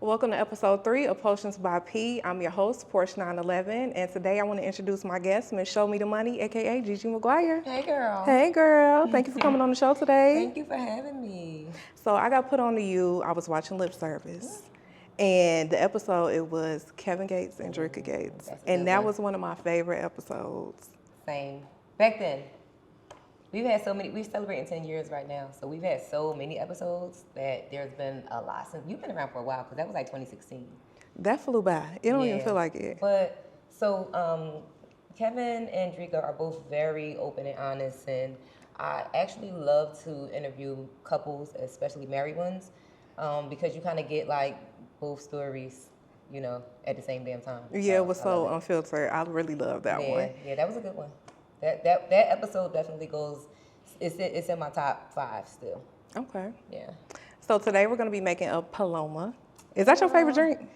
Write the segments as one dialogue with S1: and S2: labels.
S1: Welcome to episode 3 of Potions by P. I'm your host, Porsche 911, and today I want to introduce my guest, Miss Show Me the Money, aka GiGi Maguire.
S2: Hey, girl.
S1: Hey, girl. Thank you for coming on the show today.
S2: Thank you for having me.
S1: So I got put on to you. I was watching Lip Service, and the episode, it was Kevin Gates and Drinker Gates, and that was one of my favorite episodes.
S2: Same. Back then, we've had so many. We're celebrating 10 years right now, so we've had so many episodes that there's been a lot. Since you've been around for a while, because that was like 2016.
S1: That flew by. It don't even feel like it.
S2: But so Kevin and Drika are both very open and honest, and I actually love to interview couples, especially married ones, because you kind of get like both stories, you know, at the same damn time.
S1: Yeah, it was so unfiltered. I really love that one.
S2: Yeah, that was a good one. That episode definitely goes. It's in my top 5 still.
S1: Okay.
S2: Yeah.
S1: So today we're gonna be making a Paloma. Is that your favorite drink?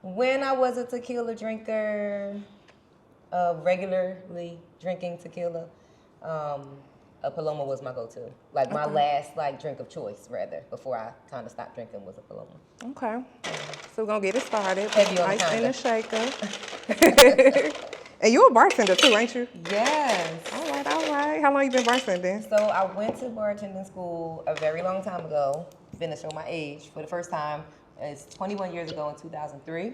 S2: When I was a tequila drinker, regularly drinking tequila, a Paloma was my go-to. Like my last drink of choice, rather, before I kind of stopped drinking, was a Paloma.
S1: Okay. So we're gonna get it started.
S2: Heavy on the
S1: Ice in
S2: counter.
S1: the shaker. And you're a bartender too, ain't you?
S2: Yes.
S1: All right, all right. How long you been bartending?
S2: So I went to bartending school a very long time ago. Finna show my age for the first time. It's 21 years ago in 2003.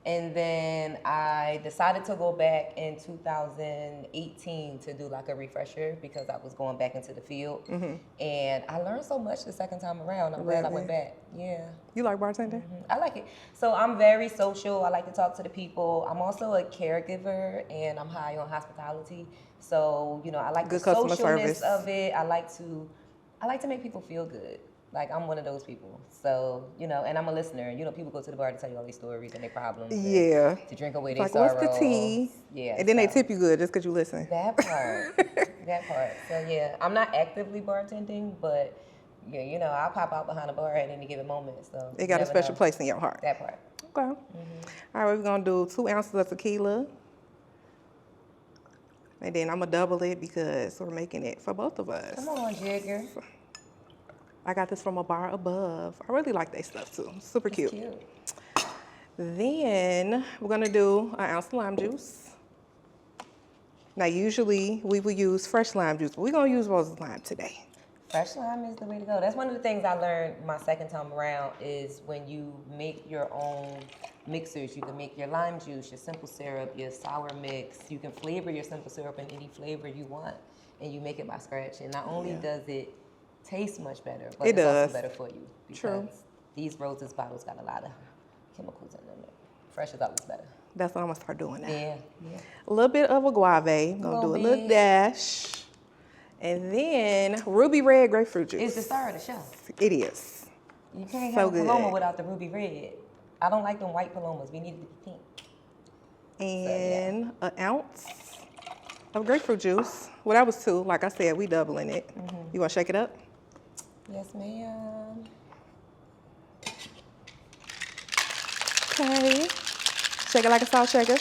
S2: And then I decided to go back in 2018 to do like a refresher because I was going back into the field. And I learned so much the second time around. I'm glad I went back. Yeah.
S1: You like bartending?
S2: I like it. So I'm very social. I like to talk to the people. I'm also a caregiver and I'm high on hospitality. So, you know, I like
S1: Good
S2: the
S1: customer
S2: socialness
S1: service.
S2: of it. I like to make people feel good. Like, I'm one of those people. So, you know, and I'm a listener. You know, people go to the bar to tell you all these stories and their problems.
S1: Yeah.
S2: To drink away their
S1: Like,
S2: sorrows.
S1: what's the tea?
S2: Yeah.
S1: And then they tip you good just because you listen.
S2: That part. That part. So, yeah, I'm not actively bartending, but, yeah, you know, I'll pop out behind a bar at any given moment. So
S1: It got a special place in your heart.
S2: That part.
S1: Okay. All right, we're going to do 2 ounces of tequila. And then I'm going to double it because we're making it for both of us.
S2: Come on, Jigger.
S1: I got this from a bar above. I really like their stuff too. Super cute. Then we're gonna do an ounce of lime juice. Now usually we will use fresh lime juice, but we're gonna use Rose's lime today.
S2: Fresh lime is the way to go. That's one of the things I learned my second time around is when you make your own mixers, you can make your lime juice, your simple syrup, your sour mix. You can flavor your simple syrup in any flavor you want, and you make it by scratch. And not only does it taste much better, but it's also better for you. Because these Roses bottles got a lot of chemicals in them. Fresh is always better.
S1: That's what I'm gonna start doing now.
S2: Yeah.
S1: A little bit of agave. I'm gonna do a little dash. And then ruby red grapefruit juice.
S2: It's the star of the show.
S1: It is.
S2: You can't have a Paloma without the ruby red. I don't like them white Palomas. We need it to be pink.
S1: And an ounce of grapefruit juice. Well, that was 2. Like I said, we doubling it. You wanna shake it up?
S2: Yes, ma'am.
S1: Okay. Shake it like a salt shaker.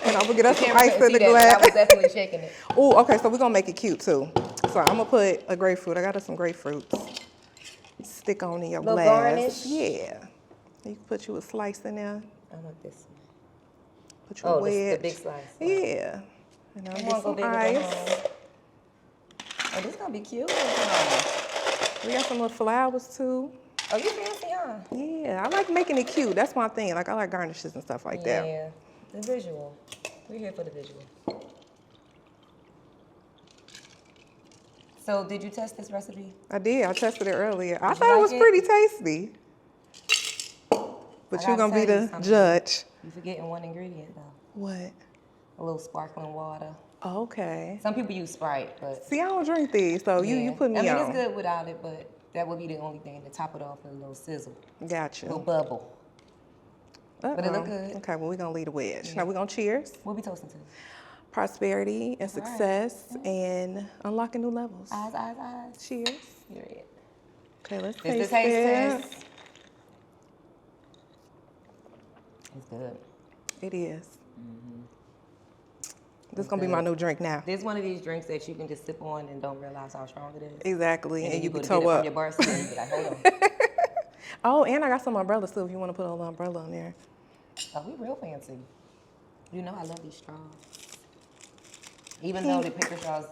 S1: And I'm gonna get us some ice in the glass.
S2: I was definitely shaking it.
S1: Oh, okay, so we're gonna make it cute too. So I'm gonna put a grapefruit. I got us some grapefruits. Stick on in your glass.
S2: Garnish.
S1: Yeah. You can put you a slice in there.
S2: I want this one.
S1: Put you a wedge.
S2: The big slice.
S1: Yeah. And I'll get some ice.
S2: Oh, this is gonna be cute.
S1: We got some little flowers too.
S2: Oh, you fancy, huh?
S1: Yeah, I like making it cute. That's my thing. Like I like garnishes and stuff like that.
S2: Yeah, the visual. We're here for the visual. So, did you test this recipe?
S1: I did. I tested it earlier. I thought it was pretty tasty. But you're gonna be the judge.
S2: You're forgetting one ingredient though.
S1: What?
S2: A little sparkling water.
S1: Okay.
S2: Some people use Sprite, but
S1: see, I don't drink these, so you put me on.
S2: I mean, it's good without it, but that would be the only thing to top it off with a little sizzle.
S1: Gotcha.
S2: A little bubble. But it look good.
S1: Okay, well, we're gonna lead a wedge. Yeah. Now we're gonna cheers.
S2: What we toasting to?
S1: Prosperity and success and unlocking new levels.
S2: Eyes, eyes, eyes.
S1: Cheers.
S2: Period.
S1: Okay, let's taste
S2: it.
S1: It's
S2: good.
S1: It is. This is going to be my new drink now.
S2: There's one of these drinks that you can just sip on and don't realize how strong it is.
S1: Exactly.
S2: And
S1: you
S2: go
S1: can
S2: to
S1: toe
S2: get it
S1: up.
S2: from your bar seat and you be like, hold on.
S1: Oh, and I got some umbrellas too if you want to put a little umbrella on there.
S2: Oh, we real fancy. You know I love these straws. Even though the paper straws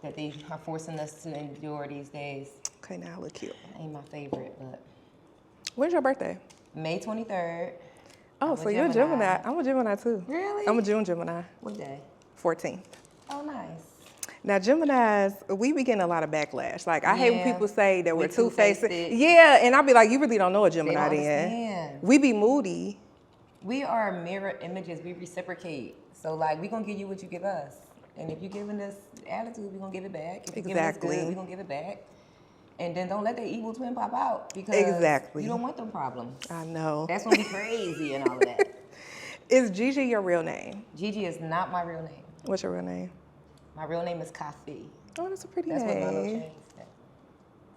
S2: that they are forcing us to endure these days.
S1: Okay, now I look cute.
S2: Ain't my favorite, but.
S1: When's your birthday?
S2: May 23rd.
S1: Oh, so you're a Gemini. I'm a Gemini too.
S2: Really?
S1: I'm a June Gemini.
S2: What day?
S1: 14th.
S2: Oh, nice.
S1: Now, Geminis, we be getting a lot of backlash. Like, I hate when people say that we're two-faced.
S2: two-faced.
S1: Yeah, and I'll be like, you really don't know a Gemini
S2: They don't
S1: then.
S2: understand.
S1: We be moody.
S2: We are mirror images. We reciprocate. So, like, we going to give you what you give us. And if you're giving us attitude, we're going to give it back. If you're giving us good, we're going to give it back. And then don't let the evil twin pop out because you don't want them problems.
S1: I know.
S2: That's when we crazy and all of that.
S1: Is Gigi your real name?
S2: Gigi is not my real name.
S1: What's your real name?
S2: My real name is Kafi.
S1: Oh, that's a pretty
S2: That's
S1: name.
S2: what Lano changed.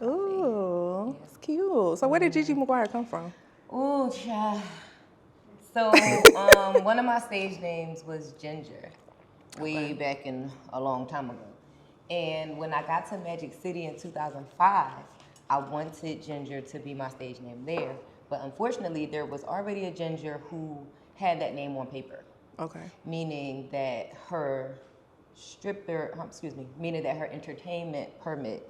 S1: Ooh, that's cute. So where did GiGi Maguire come from?
S2: Ooh, child. So one of my stage names was Ginger, way back in a long time ago. And when I got to Magic City in 2005, I wanted Ginger to be my stage name there. But unfortunately, there was already a Ginger who had that name on paper.
S1: Okay.
S2: Meaning that her meaning that her entertainment permit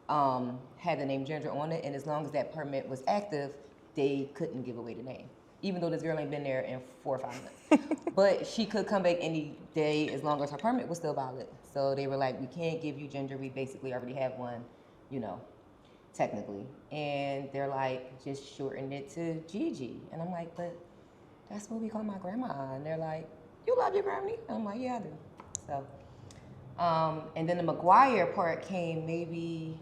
S2: had the name Ginger on it. And as long as that permit was active, they couldn't give away the name. Even though this girl ain't been there in 4 or 5 months. But she could come back any day as long as her permit was still valid. So they were like, we can't give you Ginger. We basically already have one, you know, technically. And they're like, just shorten it to Gigi. And I'm like, but that's what we call my grandma. And they're like, you love your granny? And I'm like, yeah, I do. So, and then the Maguire part came maybe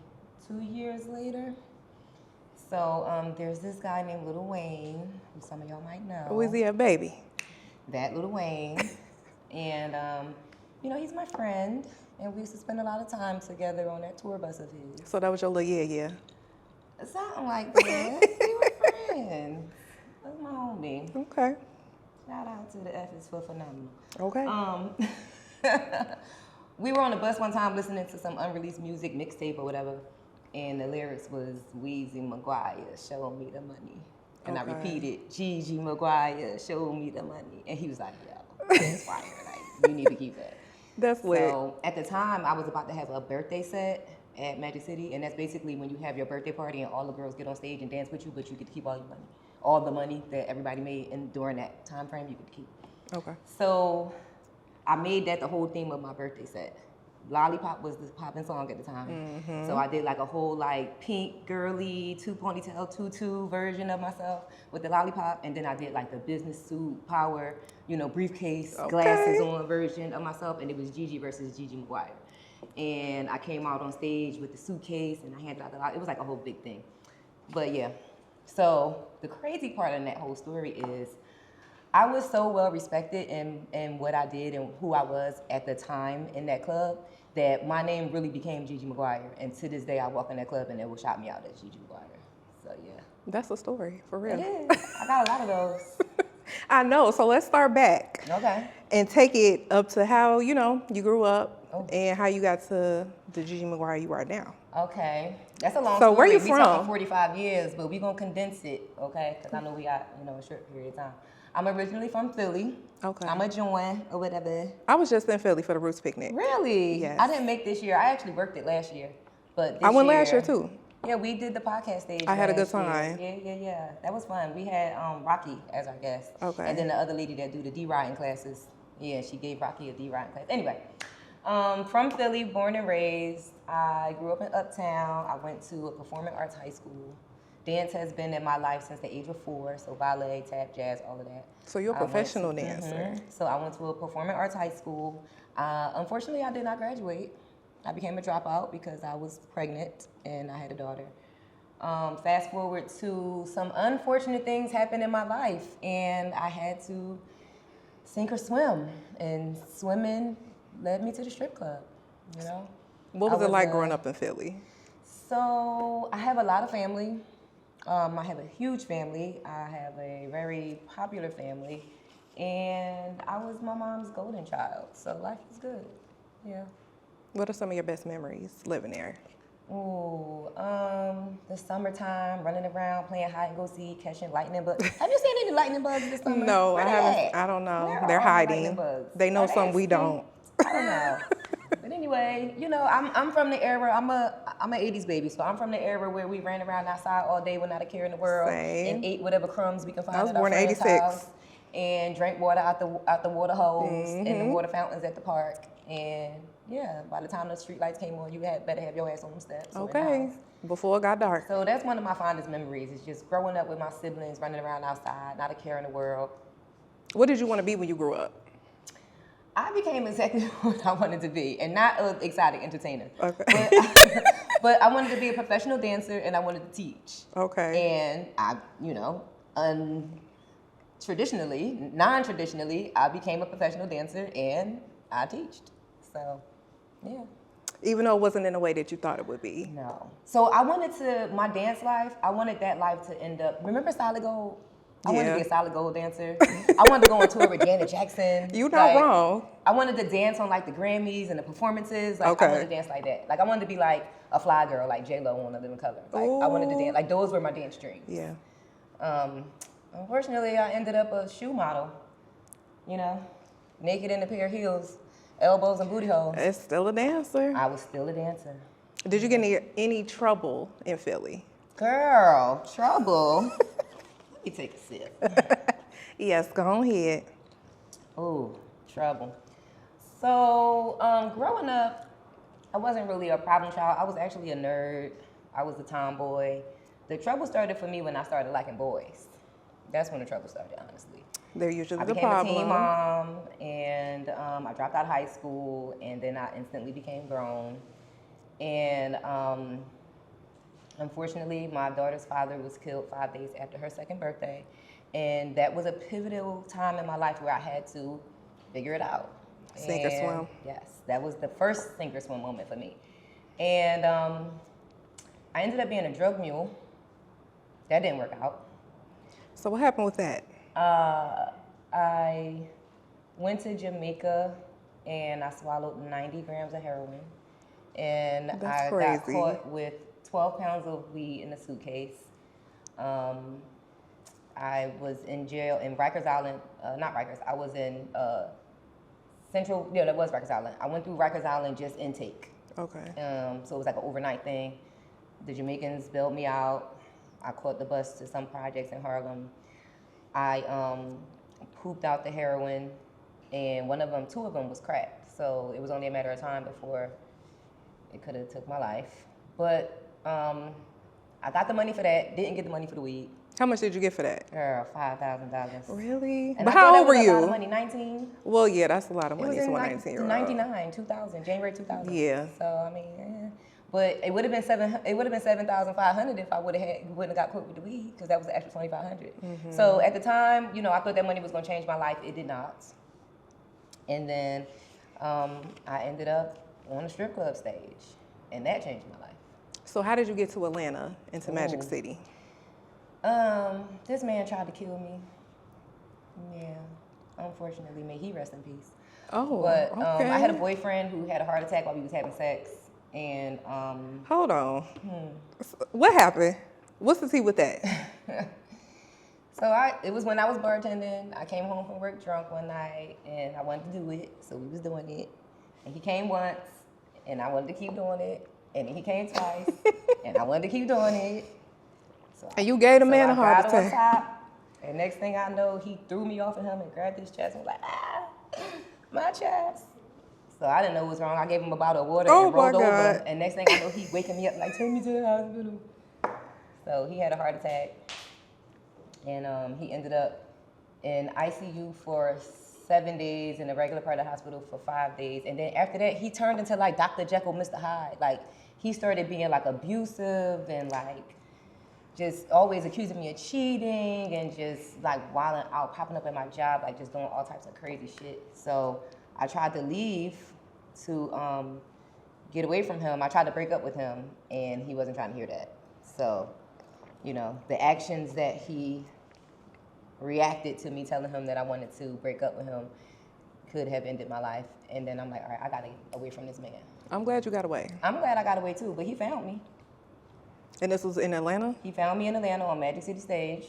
S2: 2 years later. So there's this guy named Lil Wayne, who some of y'all might know.
S1: Who is he, a baby?
S2: That Lil Wayne. And, you know, he's my friend. And we used to spend a lot of time together on that tour bus of his.
S1: So that was your little yeah.
S2: Something like that. We were friends. That's my homie.
S1: Okay.
S2: Shout out to the F is for phenomenal.
S1: Okay.
S2: We were on the bus one time listening to some unreleased music, mixtape or whatever. And the lyrics was Weezy Maguire, show me the money. And I repeated, GiGi Maguire, show me the money. And he was like, yo, that's fire. Like, you need to keep that.
S1: That's lit.
S2: So at the time, I was about to have a birthday set at Magic City. And that's basically when you have your birthday party and all the girls get on stage and dance with you, but you get to keep all your money. All the money that everybody made during that time frame, you could keep.
S1: Okay.
S2: So I made that the whole theme of my birthday set. Lollipop was the popping song at the time. Mm-hmm. So I did like a whole like pink girly 2-ponytail tutu version of myself with the lollipop. And then I did like the business suit, power, you know, briefcase, glasses on version of myself. And it was Gigi versus GiGi Maguire. And I came out on stage with the suitcase and I handed out the lot. It was like a whole big thing. But yeah. So the crazy part in that whole story is I was so well respected in what I did and who I was at the time in that club that my name really became GiGi Maguire. And to this day, I walk in that club and they will shout me out as GiGi Maguire. So yeah.
S1: That's a story, for real.
S2: It is. I got a lot of those.
S1: I know. So let's start back.
S2: Okay.
S1: And take it up to how, you know, you grew up and how you got to the GiGi Maguire you are now.
S2: Okay. That's a long story.
S1: So where you
S2: We
S1: from?
S2: talking 45 years, but we're going to condense it, okay? Because I know we got, you know, a short period of time. I'm originally from Philly. Okay. I'm a join or whatever.
S1: I was just in Philly for the Roots picnic.
S2: Really?
S1: Yes.
S2: I didn't make this year. I actually worked it last year. But this
S1: I went last year too.
S2: Yeah, we did the podcast stage.
S1: I had a good time.
S2: Yeah. That was fun. We had Rocky as our guest. Okay. And then the other lady that do the D-riding classes. Yeah, she gave Rocky a D-riding class. Anyway, from Philly, born and raised. I grew up in Uptown. I went to a performing arts high school. Dance has been in my life since the age of 4, so ballet, tap, jazz, all of that.
S1: So you're a professional dancer.
S2: Mm-hmm. So I went to a performing arts high school. Unfortunately, I did not graduate. I became a dropout because I was pregnant and I had a daughter. Fast forward to some unfortunate things happened in my life, and I had to sink or swim. And swimming led me to the strip club, you know?
S1: What was it like growing up in Philly?
S2: So I have a lot of family. I have a huge family. I have a very popular family. and I was my mom's golden child. So life is good. Yeah.
S1: What are some of your best memories living there?
S2: Ooh, the summertime, running around, playing hide and go seek, catching lightning bugs. Have you seen any lightning bugs this summer?
S1: No,
S2: Where
S1: I
S2: they
S1: haven't.
S2: at?
S1: I don't know.
S2: Where
S1: They're
S2: are all the lightning
S1: hiding.
S2: bugs?
S1: They know
S2: Are they
S1: something we
S2: extinct?
S1: don't.
S2: I don't know. But anyway, you know, I'm from the era. I'm an '80s baby, so I'm from the era where we ran around outside all day without a care in the world,
S1: Same.
S2: and ate whatever crumbs we can find
S1: I was
S2: at our
S1: born in
S2: friend's
S1: 86.
S2: house, and drank water out the water hose and the water fountains at the park. And yeah, by the time the street lights came on, you had better have your ass on them steps. or in the
S1: Okay.
S2: house.
S1: Before it got dark.
S2: So that's one of my fondest memories. Is just growing up with my siblings, running around outside, not a care in the world.
S1: What did you want to be when you grew up?
S2: I became exactly what I wanted to be, and not an exotic entertainer.
S1: Okay.
S2: But I wanted to be a professional dancer, and I wanted to teach.
S1: Okay.
S2: And I, you know, non-traditionally, I became a professional dancer, and I teached. So, yeah.
S1: Even though it wasn't in the way that you thought it would be.
S2: No. So I wanted my dance life, I wanted that life to end up, remember Solid Gold? I wanted to be a Solid Gold dancer. I wanted to go on tour with Janet Jackson.
S1: You're not wrong.
S2: I wanted to dance on like the Grammys and the performances. Like I wanted to dance like that. Like I wanted to be like a fly girl, like J-Lo on A Living Color. Like I wanted to dance, like those were my dance dreams.
S1: Yeah.
S2: Unfortunately, I ended up a shoe model, you know, naked in a pair of heels, elbows and booty holes.
S1: It's still a dancer.
S2: I was still a dancer.
S1: Did you get any trouble in Philly?
S2: Girl, trouble. Let me take a sip.
S1: Yes, go ahead.
S2: Ooh, trouble. So, growing up, I wasn't really a problem child. I was actually a nerd. I was a tomboy. The trouble started for me when I started liking boys. That's when the trouble started, honestly.
S1: They're usually
S2: I
S1: the
S2: became
S1: problem.
S2: a teen mom, and I dropped out of high school, and then I instantly became grown. And unfortunately, my daughter's father was killed 5 days after her second birthday. And that was a pivotal time in my life where I had to figure it out.
S1: Sink or swim.
S2: Yes, that was the first sink or swim moment for me. And I ended up being a drug mule. That didn't work out.
S1: So what happened with that?
S2: I went to Jamaica and I swallowed 90 grams of heroin. And
S1: That's
S2: I
S1: crazy.
S2: got caught with 12 pounds of weed in a suitcase. I was in jail in Rikers Island, not Rikers, I was in that was Rikers Island. I went through Rikers Island just intake.
S1: Okay.
S2: So it was like an overnight thing. The Jamaicans bailed me out. I caught the bus to some projects in Harlem. I pooped out the heroin, and two of them was crack. So it was only a matter of time before it could have took my life. But I got the money for that, didn't get the money for the weed.
S1: How much did you get for that?
S2: Girl, $5,000.
S1: Really?
S2: And
S1: But
S2: I
S1: how
S2: thought
S1: old
S2: that
S1: were
S2: was a lot
S1: you?
S2: of money, 19.
S1: Well, yeah, that's a lot of
S2: It
S1: money
S2: was
S1: for
S2: in
S1: a 19-year-old.
S2: 99, 2000, January 2000.
S1: Yeah.
S2: So I mean, but it would have been $7,500 if I wouldn't have got caught with the weed, because that was the extra $2,500. So at the time, you know, I thought that money was going to change my life. It did not. And then I ended up on a strip club stage, and that changed my life.
S1: So how did you get to Atlanta, into Magic City?
S2: This man tried to kill me. Yeah, unfortunately, may he rest in peace.
S1: Oh,
S2: But
S1: okay.
S2: I had a boyfriend who had a heart attack while we was having sex, and
S1: Hold on. What happened? What's the tea with that?
S2: so it was when I was bartending. I came home from work drunk one night, and I wanted to do it, so we was doing it. And he came once, and I wanted to keep doing it, and then he came twice, and I wanted to keep doing it. So
S1: And you gave the man a
S2: I
S1: heart
S2: got on
S1: attack.
S2: top, and next thing I know, he threw me off of him and grabbed his chest and was like, my chest. So I didn't know what was wrong. I gave him a bottle of water and rolled over.
S1: God.
S2: And next thing I know, he waking me up like, take me to the hospital. So he had a heart attack, and he ended up in ICU for 7 days, in a regular part of the hospital for 5 days. And then after that, he turned into like Dr. Jekyll, Mr. Hyde. Like he started being like abusive and like just always accusing me of cheating and just like wilding out, popping up at my job, like just doing all types of crazy shit. So I tried to leave to get away from him. I tried to break up with him, and he wasn't trying to hear that. So, you know, the actions that he reacted to me telling him that I wanted to break up with him could have ended my life. And then I'm like, all right, I got to get away from this man.
S1: I'm glad you got away.
S2: I'm glad I got away too, but he found me.
S1: And this was in Atlanta?
S2: He found me in Atlanta on Magic City stage,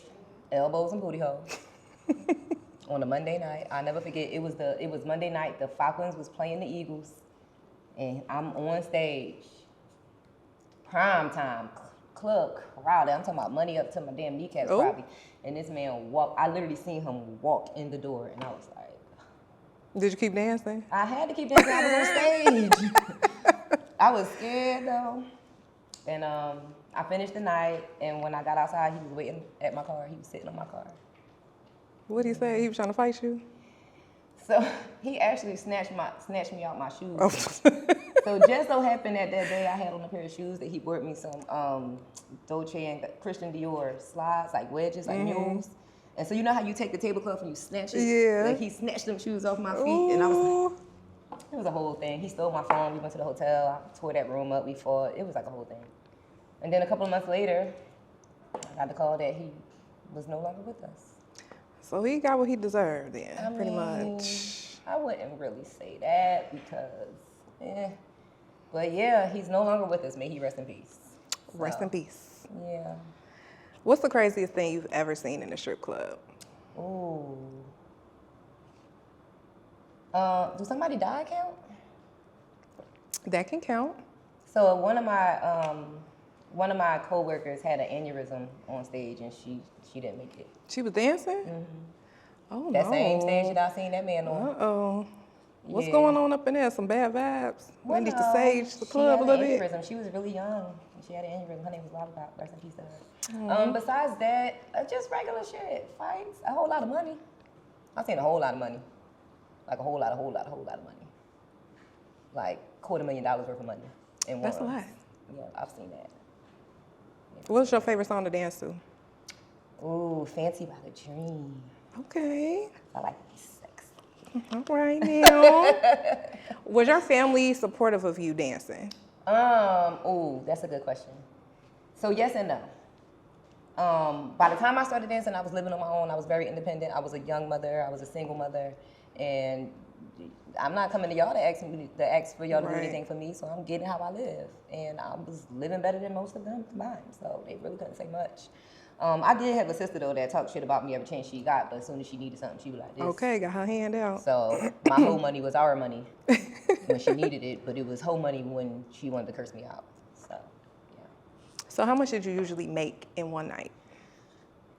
S2: elbows and booty holes. On a Monday night. I'll never forget, it was Monday night, the Falcons was playing the Eagles, and I'm on stage, prime time, club crowded. I'm talking about money up to my damn kneecaps probably. And this man walked, I literally seen him walk in the door, and I was like,
S1: did you keep dancing?
S2: I had to keep dancing, I was on stage. I was scared though. And I finished the night, and when I got outside, he was waiting at my car. He was sitting on my car.
S1: What did he say? He was trying to fight you?
S2: So he actually snatched me out my shoes.
S1: Oh.
S2: So just so happened that day I had on a pair of shoes that he bought me some Dolce and Christian Dior slides, like wedges, like mules. And so you know how you take the tablecloth and you snatch it?
S1: Yeah.
S2: Like he snatched them shoes off my feet, and I was like, it was a whole thing. He stole my phone. We went to the hotel. I tore that room up. We fought. It was like a whole thing. And then a couple of months later, I got the call that he was no longer with us.
S1: So he got what he deserved then, pretty much.
S2: I wouldn't really say that because, But yeah, he's no longer with us. May he rest in peace.
S1: Rest in peace.
S2: Yeah.
S1: What's the craziest thing you've ever seen in a strip club?
S2: Ooh. Do somebody die count?
S1: That can count.
S2: So one of my coworkers had an aneurysm on stage, and she didn't make it.
S1: She was dancing?
S2: Mm-hmm.
S1: Oh,
S2: That
S1: no.
S2: same stage that I seen that man on.
S1: Uh-oh. What's
S2: Yeah.
S1: going on up in there? Some bad vibes? We need to sage the club a
S2: she
S1: little
S2: had an
S1: bit.
S2: aneurysm. She was really young. She had an aneurysm. Her name was Lollipop. Rest in peace to her. Besides that, just regular shit. Fights. A whole lot of money. I've seen a whole lot of money. Like a whole lot of money. Like $250,000 worth of money.
S1: That's a lot.
S2: Yeah, I've seen that.
S1: What's your favorite song to dance to?
S2: Ooh, Fancy by the Dream.
S1: Okay.
S2: I like to be sexy.
S1: All right now. Was your family supportive of you dancing?
S2: Ooh, that's a good question. So yes and no. By the time I started dancing, I was living on my own. I was very independent. I was a young mother. I was a single mother, and I'm not coming to y'all to ask for y'all to do anything for me. So I'm getting how I live, and I was living better than most of them combined. So they really couldn't say much. I did have a sister though that talked shit about me every chance she got, but as soon as she needed something, she was like this.
S1: Okay, got her hand out.
S2: So my whole money was our money when she needed it, but it was her money when she wanted to curse me out. So yeah.
S1: So how much did you usually make in one night?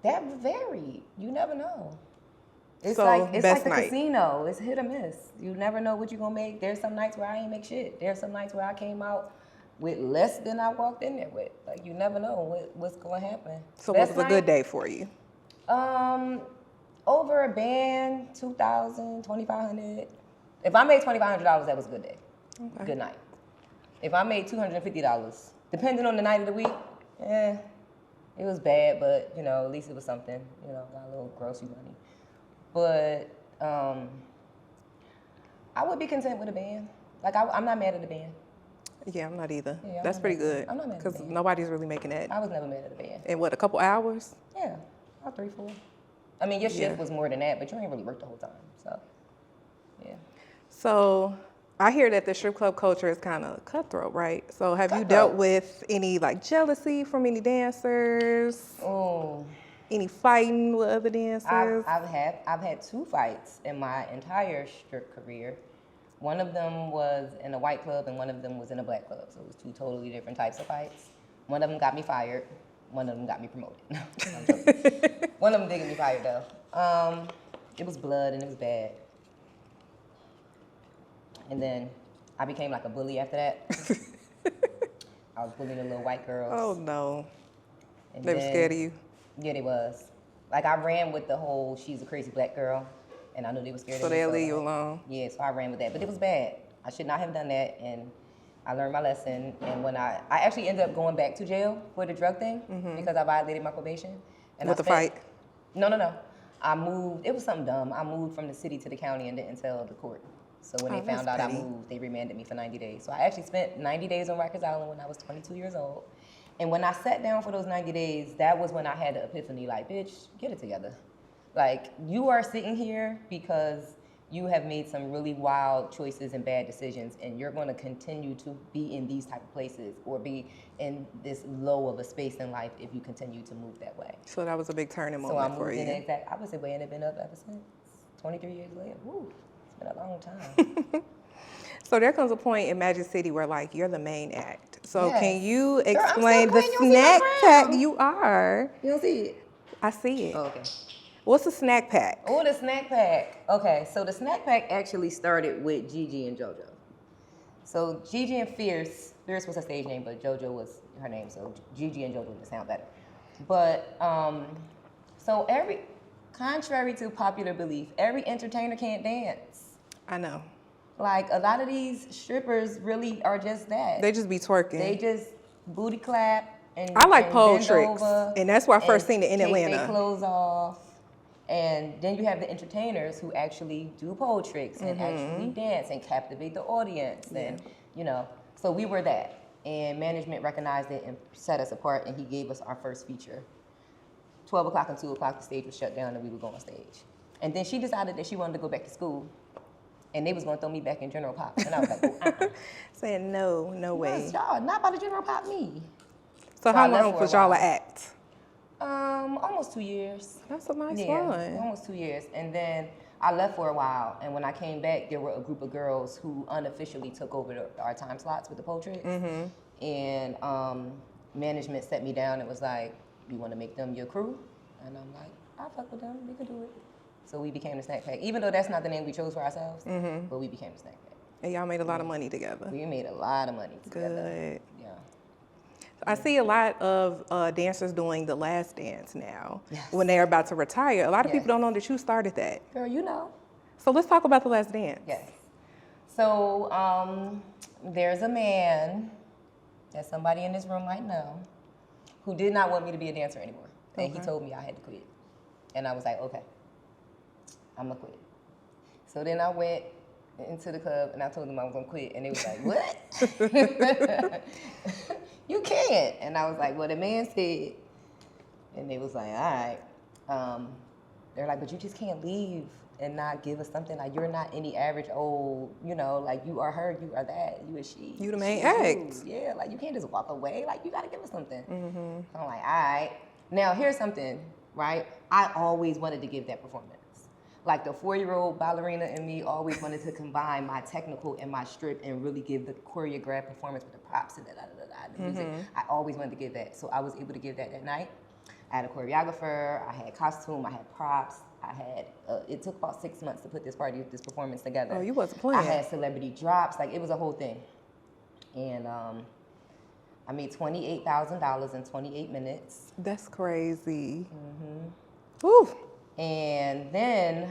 S2: That varied. You never know. It's
S1: So,
S2: like
S1: best
S2: the
S1: night.
S2: casino. It's hit or miss. You never know what you're gonna make. There's some nights where I ain't make shit. There's some nights where I came out with less than I walked in there with. Like you never know what's gonna happen.
S1: So what was a good day for you?
S2: Over a band, $2,000, $2,500. If I made $2,500, that was a good day.
S1: Okay.
S2: Good night. If I made $250, depending on the night of the week, it was bad, but you know, at least it was something. You know, got a little grocery money. But I would be content with a band. Like I'm not mad at the band.
S1: Yeah, I'm not either.
S2: Yeah, I'm
S1: That's
S2: not
S1: pretty
S2: mad at-
S1: good.
S2: I'm not mad at
S1: Because
S2: the band.
S1: nobody's really making that.
S2: I was never mad at a band.
S1: In what, a couple hours?
S2: Yeah, about 3, 4. I mean, your shift
S1: Yeah.
S2: was more than that, but you ain't really worked the whole time. So, yeah.
S1: So I hear that the strip club culture is kind of cutthroat, right? So have you
S2: Cutthroat.
S1: dealt with any like jealousy from any dancers?
S2: Oh,
S1: Any fighting with other dancers?
S2: I've had 2 fights in my entire strip career. One of them was in a white club, and one of them was in a black club. So it was 2 totally different types of fights. One of them got me fired. One of them got me promoted. No, I'm joking. One of them did get me fired though. It was blood and it was bad. And then I became like a bully after that. I was bullying the little white girls.
S1: Oh no.
S2: And
S1: They were
S2: then-
S1: scared of you?
S2: Yeah, they was. Like I ran with the whole she's a crazy black girl, and I knew they were scared
S1: So
S2: of me.
S1: they'll leave you alone?
S2: Yeah, so I ran with that. But it was bad. I should not have done that, and I learned my lesson. And when I actually ended up going back to jail for the drug thing because I violated my probation. And
S1: With
S2: I
S1: the fight?
S2: No. I moved. It was something dumb. I moved from the city to the county and didn't tell the court. So when
S1: Oh,
S2: they found
S1: that's
S2: out I
S1: petty.
S2: moved, they remanded me for 90 days. So I actually spent 90 days on Rikers Island when I was 22 years old. And when I sat down for those 90 days, that was when I had the epiphany, like, bitch, get it together. Like, you are sitting here because you have made some really wild choices and bad decisions, and you're going to continue to be in these type of places or be in this low of a space in life if you continue to move that way.
S1: So that was a big turning
S2: So
S1: moment
S2: I
S1: for
S2: moved in
S1: you.
S2: the exact opposite way, and it's been up ever since. 23 years later. Woo, it's been a long time.
S1: So there comes a point in Magic City where like you're the main act. So
S2: Yes.
S1: can you
S2: Girl, I'm still
S1: explain the
S2: queen. You don't see my
S1: snack pack?
S2: crown.
S1: You are.
S2: You don't see it?
S1: I see it.
S2: Oh, okay.
S1: What's a snack pack?
S2: Oh, the snack pack. Okay, so the snack pack actually started with Gigi and JoJo. So Gigi and Fierce was her stage name, but JoJo was her name. So Gigi and JoJo just sound better. But so contrary to popular belief, every entertainer can't dance.
S1: I know.
S2: Like, a lot of these strippers really are just that.
S1: They just be twerking.
S2: They just booty clap and
S1: I like
S2: and
S1: pole
S2: bend
S1: tricks,
S2: over
S1: and that's where I first
S2: and
S1: seen it in
S2: take
S1: Atlanta.
S2: their clothes off. And then you have the entertainers who actually do pole tricks and actually dance and captivate the audience. And, you know, so we were that. And management recognized it and set us apart, and he gave us our first feature. 12 o'clock and 2 o'clock, the stage was shut down and we would go on stage. And then she decided that she wanted to go back to school, and they was gonna throw me back in general pop. And I was like, oh,
S1: Saying no way.
S2: yes, y'all, not about to general pop me.
S1: So
S2: I
S1: how
S2: left
S1: long
S2: for a
S1: was y'all
S2: while.
S1: to act?
S2: Almost 2 years.
S1: That's a nice
S2: Yeah,
S1: run.
S2: almost 2 years. And then I left for a while, and when I came back, there were a group of girls who unofficially took over our time slots with the pole tricks. And management set me down and was like, you want to make them your crew? And I'm like, I'll fuck with them, we could do it. So we became the snack pack, even though that's not the name we chose for ourselves, but we became the snack pack.
S1: And y'all made a lot of money together.
S2: We made a lot of money together.
S1: Good.
S2: Yeah.
S1: I see a lot of dancers doing the last dance now
S2: Yes.
S1: when they're about to retire. A lot of
S2: Yes.
S1: people don't know that you started that.
S2: Girl, you know.
S1: So let's talk about the last dance.
S2: Yes. So there's a man that somebody in this room might know who did not want me to be a dancer anymore. And he told me I had to quit. And I was like, okay, I'm gonna quit. So then I went into the club and I told them I was gonna quit. And they was like, what? You can't. And I was like, well, the man said. And they was like, all right. They're like, but you just can't leave and not give us something. Like, you're not any average old, you know, like, you are her, you are that, you are she.
S1: You the main
S2: she
S1: act.
S2: you. Yeah, like, you can't just walk away. Like, you gotta give us something. So I'm like, all right. Now, here's something, right? I always wanted to give that performance. Like, the 4-year-old ballerina in me always wanted to combine my technical and my strip and really give the choreographed performance with the props and the music. I always wanted to give that. So I was able to give that night. I had a choreographer, I had costume, I had props, I had, it took about 6 months to put this performance together.
S1: Oh, you wasn't playing.
S2: I had celebrity drops, like, it was a whole thing. And I made $28,000 in 28 minutes.
S1: That's crazy. Woo.
S2: And then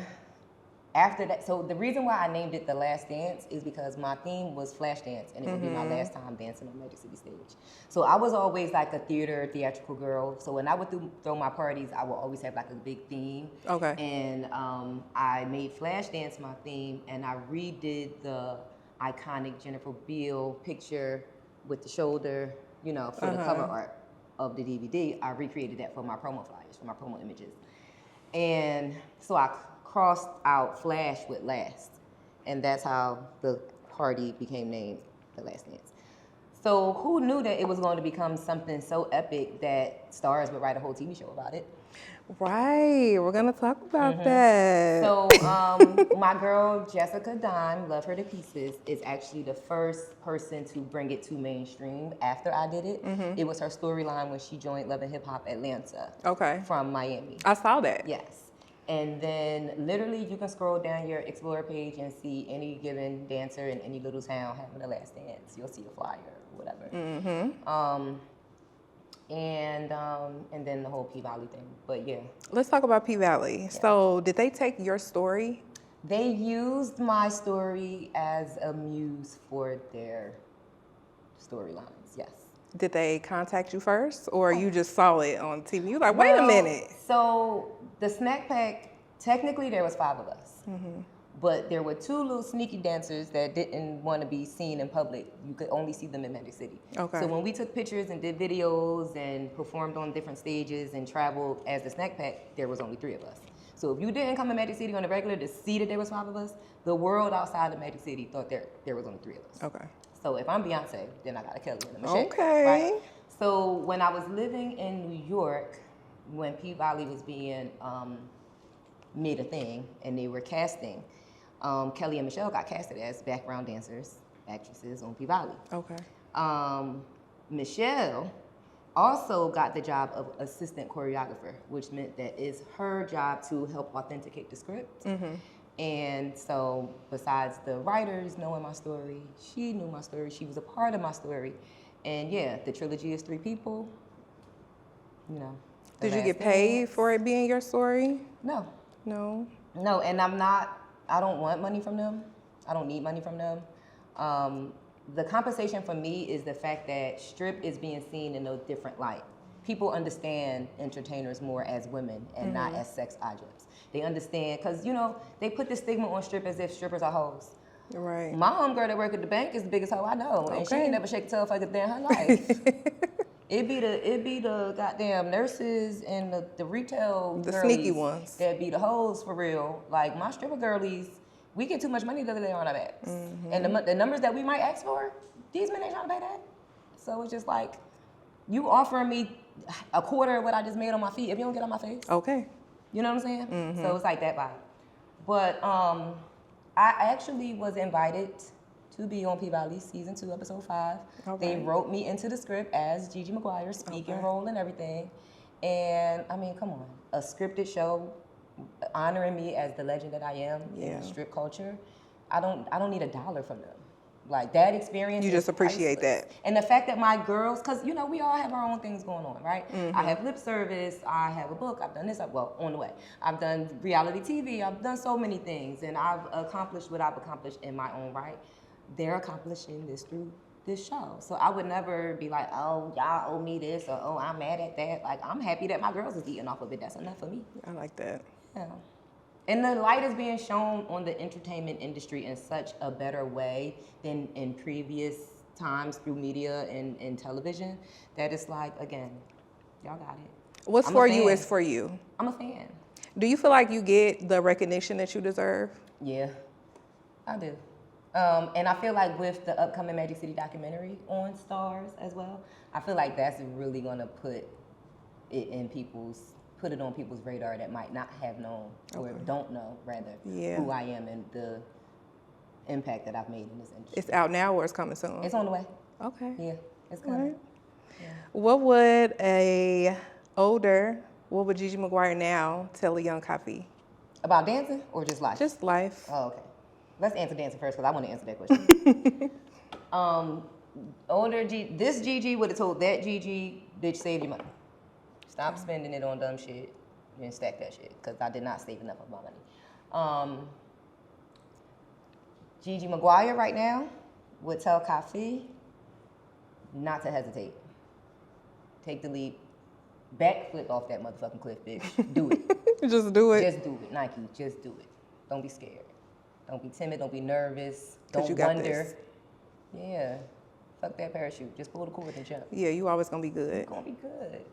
S2: after that, so the reason why I named it The Last Dance is because my theme was flash dance, and it would be my last time dancing on Magic City stage. So I was always like a theatrical girl. So when I would throw my parties, I would always have like a big theme.
S1: Okay.
S2: And I made flash dance my theme, and I redid the iconic Jennifer Beal picture with the shoulder, you know, for the cover art of the DVD. I recreated that for my promo flyers, for my promo images. And so I crossed out Flash with Last. And that's how the party became named The Last Dance. So who knew that it was going to become something so epic that stars would write a whole TV show about it?
S1: Right. We're going to talk about that.
S2: So my girl, Jessica Dime, love her to pieces, is actually the first person to bring it to mainstream after I did it. It was her storyline when she joined Love and Hip Hop Atlanta from Miami.
S1: I saw that.
S2: Yes. And then literally you can scroll down your Explorer page and see any given dancer in any little town having the last dance. You'll see a flyer or whatever. And then the whole P-Valley thing. But yeah.
S1: Let's talk about P-Valley. Yeah. So did they take your story?
S2: They used my story as a muse for their storylines, yes.
S1: Did they contact you first, or you just saw it on TV? You were like, wait a minute.
S2: So the snack pack, technically there was 5 of us. But there were 2 little sneaky dancers that didn't want to be seen in public. You could only see them in Magic City. Okay. So when we took pictures and did videos and performed on different stages and traveled as the snack pack, there was only 3 of us. So if you didn't come to Magic City on the regular to see that there was 5 of us, the world outside of Magic City thought there was only 3 of us.
S1: Okay.
S2: So if I'm Beyonce, then I got a Kelly and a Michelle.
S1: Okay.
S2: Right? So when I was living in New York, when P-Valley was being made a thing and they were casting, Kelly and Michelle got casted as background dancers, actresses on P-Valley.
S1: Okay.
S2: Michelle also got the job of assistant choreographer, which meant that it's her job to help authenticate the script.
S1: Mm-hmm.
S2: And so besides the writers knowing my story, she knew my story. She was a part of my story. And yeah, the trilogy is 3 people, you know.
S1: Did you get paid for it being your story?
S2: No.
S1: No.
S2: No, and I don't want money from them. I don't need money from them. The compensation for me is the fact that strip is being seen in a different light. People understand entertainers more as women and not as sex objects. They understand, because, you know, they put the stigma on strip as if strippers are hoes.
S1: Right.
S2: My homegirl that work at the bank is the biggest hoe I know, and she
S1: Okay.
S2: ain't never shake a tail for a day in her life. It be the goddamn nurses and the retail
S1: The
S2: girlies
S1: sneaky ones.
S2: that be the hoes for real. Like my stripper girlies, we get too much money the other day on our backs, and the numbers that we might ask for, these men ain't trying to pay that. So it's just like, you offering me a quarter of what I just made on my feet if you don't get on my face.
S1: Okay.
S2: You know what I'm saying? So it's like that vibe. But I actually was invited to be on P-Valley season 2, episode 5.
S1: All
S2: They
S1: right.
S2: wrote me into the script as GiGi Maguire, speaking role and everything. And I mean, come on, a scripted show honoring me as the legend that I am in
S1: Yeah.
S2: the strip culture. I don't need $1 from them. Like that experience.
S1: You
S2: is
S1: just appreciate
S2: priceless.
S1: that.
S2: And the fact that my girls, because you know, we all have our own things going on, right? I have lip service, I have a book, I've done this, well, on the way. I've done reality TV, I've done so many things, and I've accomplished what I've accomplished in my own right. They're accomplishing this through this show. So I would never be like, oh, y'all owe me this, or oh, I'm mad at that. Like, I'm happy that my girls is eating off of it. That's enough for me.
S1: I like that.
S2: Yeah. And the light is being shown on the entertainment industry in such a better way than in previous times through media and television that it's like, again, y'all got it.
S1: What's
S2: I'm a
S1: for you
S2: fan.
S1: is for you.
S2: I'm a fan.
S1: Do you feel like you get the recognition that you deserve?
S2: Yeah, I do. And I feel like with the upcoming Magic City documentary on Stars as well, I feel like that's really gonna put it on people's radar that might not have known or don't know rather who I am and the impact that I've made in this industry.
S1: It's out now or it's coming soon?
S2: It's on the way.
S1: Okay.
S2: Yeah, it's coming.
S1: Right.
S2: Yeah.
S1: What would GiGi Maguire now tell a young Kafi?
S2: About dancing or just life?
S1: Just life.
S2: Oh, okay. Let's answer dancing first because I want to answer that question. This GiGi would have told that GiGi, bitch, save your money. Stop spending it on dumb shit and stack that shit because I did not save enough of my money. GiGi Maguire right now would tell Kafi not to hesitate. Take the leap. Backflip off that motherfucking cliff, bitch. Do it.
S1: Just do it.
S2: Just do it, Nike. Just do it. Don't be scared. Don't be timid. Don't be nervous. Don't
S1: you got
S2: wonder.
S1: this.
S2: Yeah. Fuck that parachute. Just pull the cord and jump.
S1: Yeah, you always gonna be good.
S2: It's gonna be good.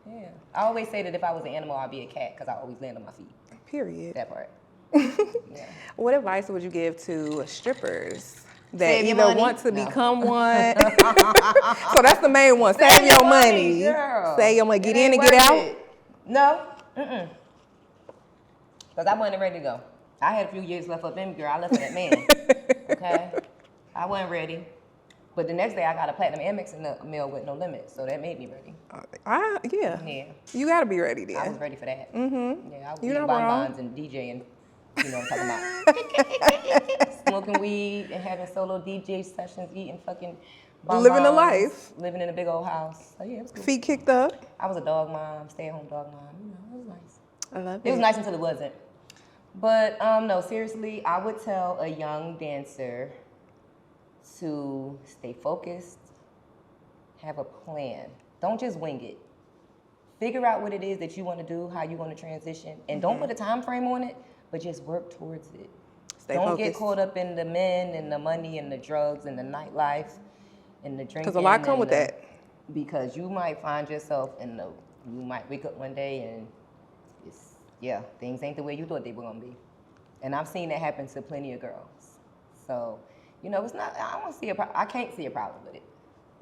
S2: Yeah. I always say that if I was an animal, I'd be a cat because I always land on my feet.
S1: Period.
S2: That part. Yeah.
S1: What advice would you give to strippers that
S2: Save your
S1: either
S2: money?
S1: want to
S2: No.
S1: become one? So that's the main one. Save your money.
S2: Girl.
S1: Save your money. Get
S2: It
S1: in
S2: ain't
S1: and get
S2: worth
S1: out.
S2: it. No. Because I wasn't ready to go. I had a few years left up in me, girl. I left for that man. Okay? I wasn't ready. But the next day, I got a platinum Amex in the mail with no limit. So that made me ready.
S1: Yeah.
S2: Yeah.
S1: You gotta be ready
S2: I
S1: then.
S2: was ready for that.
S1: Mm-hmm.
S2: Yeah, I was
S1: You're
S2: eating
S1: not wrong.
S2: bonbons and DJing, you know what I'm talking about. Smoking weed and having solo DJ sessions, eating fucking bonbons.
S1: Living the life.
S2: Living in a big old house. So yeah, it was cool.
S1: Feet kicked up.
S2: I was a dog mom, stay-at-home dog mom. You know, it was nice.
S1: I love
S2: It was nice until it wasn't. But no, seriously, I would tell a young dancer to stay focused, have a plan. Don't just wing it. Figure out what it is that you want to do, how you want to transition, and don't put a time frame on it, but just work towards it. Don't get caught up in the men and the money and the drugs and the nightlife and the drinking.
S1: Because a lot come with that.
S2: Because you might find yourself you might wake up one day and yeah, things ain't the way you thought they were gonna be. And I've seen that happen to plenty of girls. So, you know, it's not, I don't see I can't see a problem with it.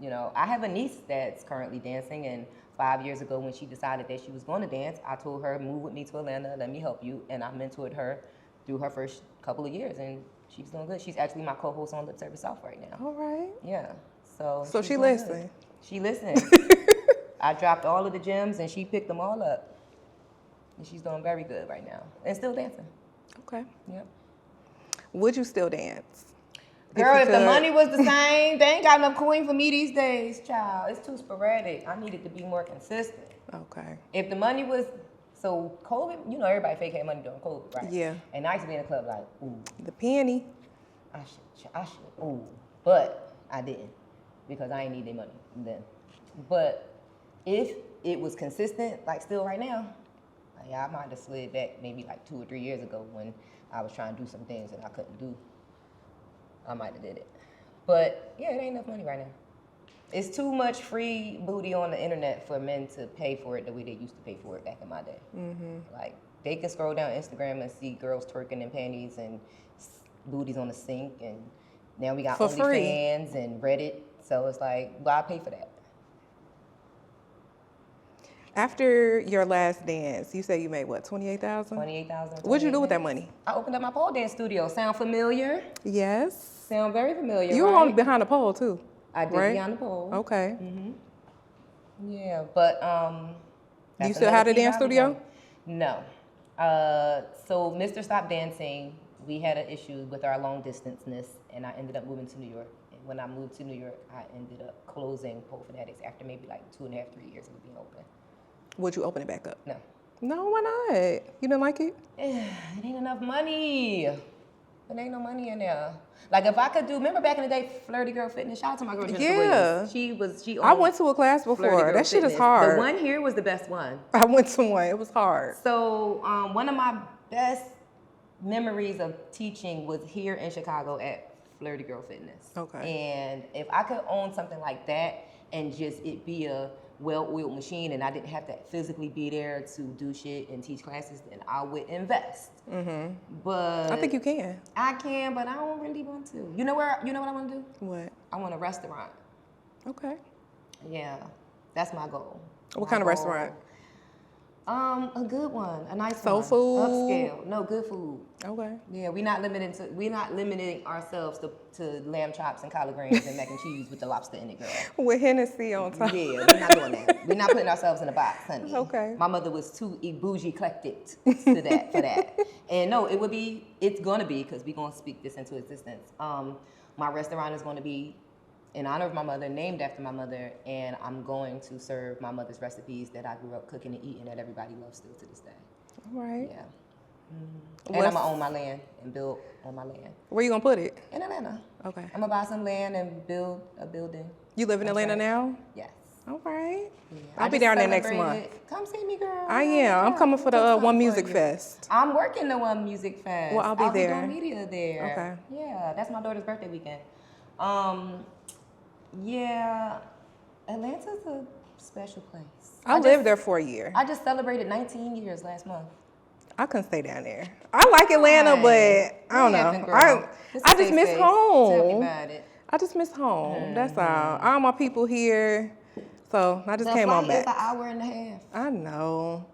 S2: You know, I have a niece that's currently dancing, and 5 years ago when she decided that she was going to dance, I told her, move with me to Atlanta, let me help you, and I mentored her through her first couple of years, and she's doing good. She's actually my co-host on Lip Service South right now.
S1: All right.
S2: Yeah, so
S1: So
S2: she's
S1: she
S2: doing
S1: listened.
S2: good. She listened. I dropped all of the gems, and she picked them all up, and she's doing very good right now, and still dancing.
S1: Okay.
S2: Yep.
S1: Would you still dance?
S2: Girl, if the
S1: could.
S2: money was the same, they ain't got enough coin for me these days, child. It's too sporadic. I needed to be more consistent.
S1: Okay.
S2: If the money was, so COVID, you know everybody fake had money during COVID, right?
S1: Yeah.
S2: And I used to be in the club like, ooh,
S1: The penny.
S2: I should, ooh. But I didn't because I ain't need their money then. But if it was consistent, like still right now, yeah, I might have slid back maybe like 2 or 3 years ago when I was trying to do some things that I couldn't do. I might have did it. But yeah, it ain't enough money right now. It's too much free booty on the internet for men to pay for it the way they used to pay for it back in my day. Mm-hmm. Like, they can scroll down Instagram and see girls twerking in panties and booties on the sink, and now we got
S1: For free.
S2: OnlyFans and Reddit. So it's like, why pay for that?
S1: After your last dance, you say you made what, 28,000?
S2: 28,000.
S1: What'd you do with that money?
S2: I opened up my pole dance studio. Sound familiar?
S1: Yes.
S2: Sound very familiar.
S1: You were
S2: right?
S1: on behind the pole too.
S2: I did
S1: right?
S2: behind the pole.
S1: Okay.
S2: Yeah, but
S1: Do you still have the dance studio?
S2: No. So Mr. Stop Dancing, we had an issue with our long distanceness, and I ended up moving to New York. And when I moved to New York, I ended up closing Pole Fanatics after maybe like 2.5, 3 years of it being open.
S1: Would you open it back up?
S2: No.
S1: No, why not? You didn't like it?
S2: It ain't enough money. There ain't no money in there. Like if I could do, remember back in the day, Flirty Girl Fitness? Shout out to my girl Jennifer
S1: Yeah.
S2: Williams. She
S1: I
S2: owned
S1: went to a class
S2: Flirty
S1: before.
S2: Girl
S1: That shit is
S2: Fitness.
S1: hard.
S2: The one here was the best one.
S1: I went to one. It was hard.
S2: So one of my best memories of teaching was here in Chicago at Flirty Girl Fitness.
S1: Okay.
S2: And if I could own something like that and just it be a well-oiled machine and I didn't have to physically be there to do shit and teach classes, then I would invest. Mm-hmm. But
S1: I think you can.
S2: I can, but I don't really want to. You know what I want to do?
S1: What?
S2: I want a restaurant.
S1: Okay.
S2: Yeah, that's my goal.
S1: What kind of restaurant?
S2: A good one, a nice
S1: Soul
S2: one.
S1: food?
S2: Upscale. No, good food.
S1: Okay.
S2: Yeah, we're not limiting ourselves to lamb chops and collard greens and mac and cheese with the lobster in it, girl.
S1: With Hennessy on top.
S2: Yeah, we're not doing that. We're not putting ourselves in a box, honey.
S1: Okay.
S2: My mother was too bougie eclectic for that. And no, it's gonna be, because we're gonna speak this into existence. My restaurant is gonna be in honor of my mother, named after my mother, and I'm going to serve my mother's recipes that I grew up cooking and eating that everybody loves still to this day.
S1: All right.
S2: Yeah. And I'm gonna own my land and build on my land.
S1: Where you gonna put it?
S2: In Atlanta.
S1: Okay.
S2: I'm gonna buy some land and build a building.
S1: You live in Atlanta now?
S2: Yes.
S1: All right.
S2: Yeah.
S1: I'll
S2: I
S1: be
S2: just
S1: down there next
S2: celebrated-
S1: month.
S2: Come see me, girl.
S1: I am. I'm coming for the
S2: We'll do
S1: One
S2: something
S1: Music
S2: for you.
S1: Fest.
S2: I'm working the One Music Fest.
S1: Well, I'll be there.
S2: doing media there.
S1: Okay.
S2: Yeah, that's my daughter's birthday weekend. Yeah, Atlanta's a special place.
S1: I lived there for a year.
S2: I just celebrated 19 years last month.
S1: I couldn't stay down there. I like Atlanta, but I don't know. I just miss home.
S2: Tell me about it.
S1: I just miss home. That's all. All my people here. So I just came on back.
S2: It's an hour and a half.
S1: I know.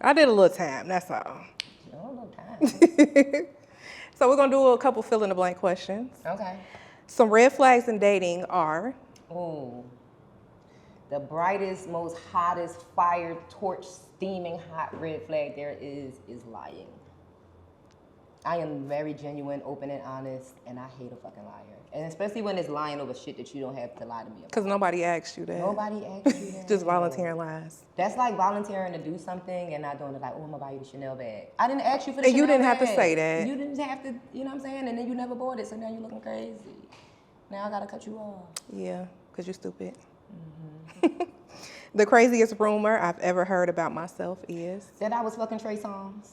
S1: I did a little time, that's all.
S2: Oh, no time.
S1: So we're gonna do a couple fill in the blank questions.
S2: Okay.
S1: Some red flags in dating are
S2: Ooh. The brightest, most hottest, fire torch, steaming hot red flag there is lying. I am very genuine, open, and honest, and I hate a fucking liar. And especially when it's lying over shit that you don't have to lie to me about.
S1: because nobody asked you that.
S2: Nobody asked you that.
S1: Just volunteering lies.
S2: That's like volunteering to do something and not doing it like, oh, I'm gonna buy you the Chanel bag. I didn't ask you for the
S1: And
S2: Chanel
S1: you didn't
S2: bag.
S1: have to say that.
S2: You didn't have to, you know what I'm saying? And then you never bought it, so now you're looking crazy. Now I gotta cut you off.
S1: Yeah, because you're stupid. The craziest rumor I've ever heard about myself is,
S2: That I was fucking Trey Songz.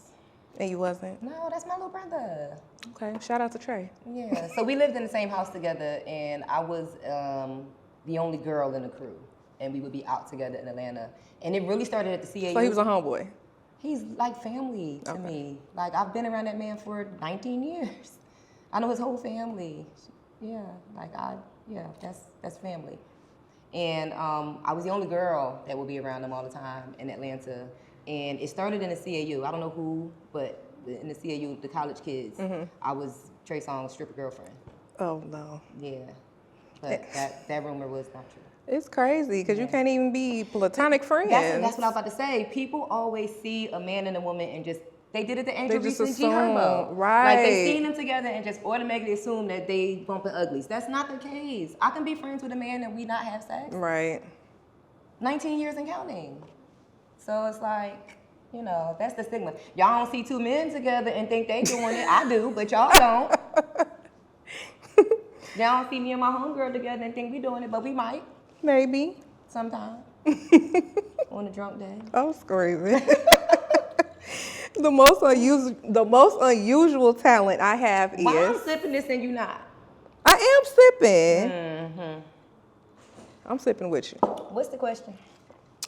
S1: and you wasn't.
S2: No, that's my little brother.
S1: Okay, shout out to Trey.
S2: Yeah, so we lived in the same house together, and I was the only girl in the crew. and we would be out together in Atlanta. And it really started at the CAU.
S1: So he was a homeboy.
S2: He's like family to me. Like I've been around that man for 19 years. I know his whole family. Yeah, that's family. And I was the only girl that would be around them all the time in Atlanta. And it started in the CAU. I don't know who, but in the CAU, the college kids. I was Trey Songz's stripper girlfriend.
S1: Oh, no.
S2: Yeah, but that rumor was not true.
S1: It's crazy because you can't even be platonic friends.
S2: That's what I was about to say. People always see a man and a woman and just, they did it to Angel Reese and G Herbo.
S1: Right.
S2: Like they seen them together and just automatically assume that they bumping uglies. That's not the case. I can be friends with a man and we not have sex.
S1: Right.
S2: 19 years and counting. So it's like, you know, that's the stigma. Y'all don't see two men together and think they doing it. I do, but y'all don't. Y'all don't see me and my homegirl together and think we doing it, but we might.
S1: Maybe.
S2: Sometime. On a drunk day.
S1: I'm screaming. The most unusual talent I have is...
S2: Why I'm sipping this and you not?
S1: I am sipping. I'm sipping with you.
S2: What's the question?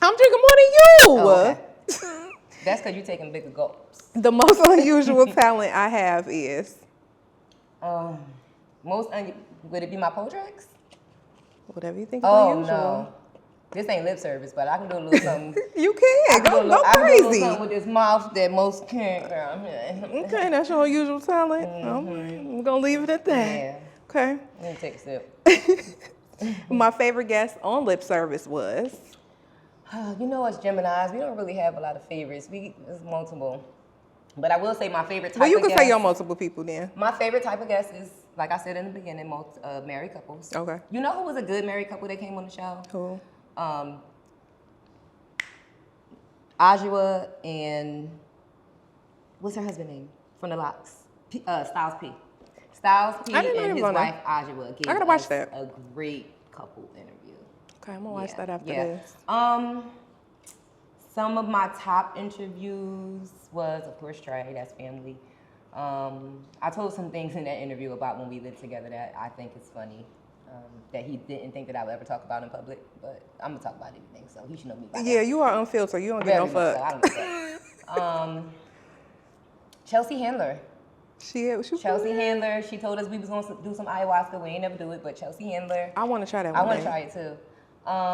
S1: I'm drinking more than you.
S2: Oh, okay. That's because you're taking bigger gulps.
S1: The most unusual talent I have is...
S2: Would it be my Podrex?
S1: Whatever you think is
S2: Oh,
S1: unusual.
S2: no. This ain't lip service, but I can do a little something.
S1: You can. Go
S2: I can do a
S1: crazy.
S2: little something with this mouth that most can't.
S1: Okay, that's your unusual talent. I'm going to leave it at that.
S2: Yeah.
S1: Okay.
S2: Let me take a sip.
S1: My favorite guest on lip service was...
S2: You know us Geminis, we don't really have a lot of favorites. It's multiple. But I will say my favorite type of guest...
S1: Well, you can say your multiple people then.
S2: My favorite type of guest is, like I said in the beginning, married couples.
S1: Okay.
S2: You know who was a good married couple that came on the show?
S1: Who?
S2: Ajua and... What's her husband name? From the Locks. Styles P. Styles P
S1: I didn't know
S2: and
S1: he
S2: his
S1: was on
S2: wife
S1: there.
S2: Ajua gave
S1: I gotta watch
S2: us
S1: that.
S2: a great couple interview.
S1: Okay, I'm going to watch that after this.
S2: Some of my top interviews was, of course, Trey. That's family. I told some things in that interview about when we lived together that I think is funny. That he didn't think that I would ever talk about in public, but I'm gonna talk about anything, so he should know me by
S1: Yeah,
S2: now.
S1: you are unfiltered. You don't get no
S2: Very much
S1: fuck.
S2: so, I don't give a fuck. Chelsea Handler. Chelsea Handler. She told us we was gonna do some ayahuasca. We ain't never do it, but Chelsea Handler.
S1: I want to try that
S2: I
S1: one
S2: want to
S1: day.
S2: try it too.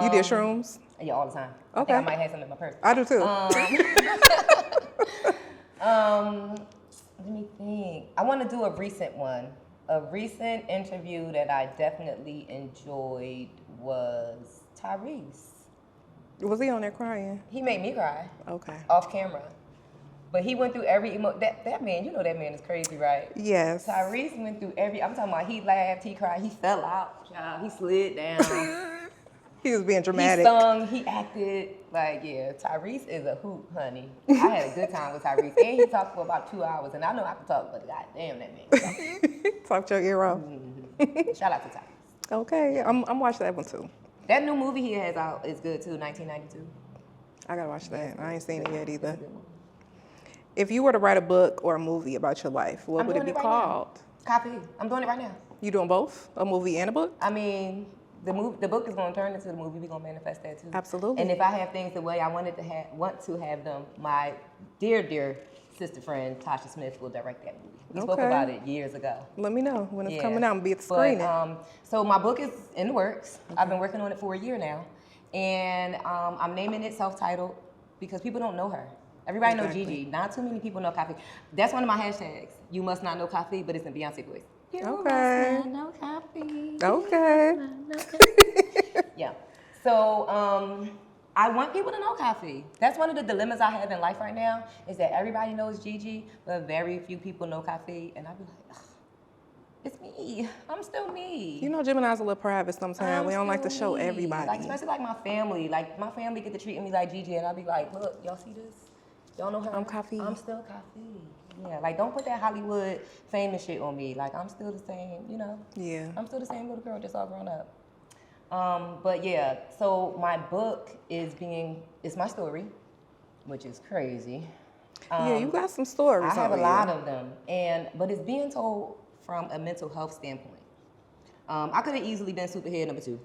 S1: You did shrooms?
S2: Yeah, all the time.
S1: Okay.
S2: I think I might have some in my purse.
S1: I do too.
S2: Let me think. I want to do a recent one. A recent interview that I definitely enjoyed was Tyrese.
S1: Was he on there crying?
S2: He made me cry.
S1: Okay.
S2: Off camera. But he went through every that man, you know that man is crazy, right?
S1: Yes.
S2: Tyrese went through I'm talking about he laughed, he cried, he fell out, child, he slid down.
S1: He was being dramatic.
S2: He sung, he acted. Like, yeah, Tyrese is a hoot, honey. I had a good time with Tyrese. And he talked for about 2 hours. And I know I can talk, but goddamn, that man.
S1: Talked your ear off.
S2: Shout out to Tyrese.
S1: Okay, I'm watching that one too.
S2: That new movie he has out is good too, 1992.
S1: I gotta watch that. I ain't seen it yet either. If you were to write a book or a movie about your life, what would it be called?
S2: Copy. I'm doing it right now.
S1: You doing both? A movie and a book?
S2: I mean, the book is going to turn into the movie. We're going to manifest that too.
S1: Absolutely.
S2: And if I have things the way I want to have them, my dear sister friend Tasha Smith will direct that movie. We spoke about it years ago.
S1: Let me know when it's coming out and be at the screening.
S2: So my book is in the works. I've been working on it for a year now, and I'm naming it self-titled because people don't know her. Everybody knows Gigi. Not too many people know Coffee. That's one of my hashtags. You must not know Coffee, but it's in Beyonce voice. You must not know Coffee.
S1: Okay.
S2: Yeah. So I want people to know Coffee. That's one of the dilemmas I have in life right now is that everybody knows Gigi, but very few people know Coffee. And I be like, ugh, it's me. I'm still me.
S1: You know, Gemini's a little private sometimes. We don't like to show everybody.
S2: Like, especially like my family. Like my family get to treat me like Gigi, and I'll be like, look, y'all see this? Y'all know her?
S1: I'm Coffee.
S2: I'm still Coffee. Yeah, like don't put that Hollywood famous shit on me. Like I'm still the same, you know?
S1: Yeah.
S2: I'm still the same little girl, just all grown up. But yeah, so my book it's my story, which is crazy.
S1: Yeah, you got some stories.
S2: I have a lot of them, but it's being told from a mental health standpoint. I could have easily been superhead number 2.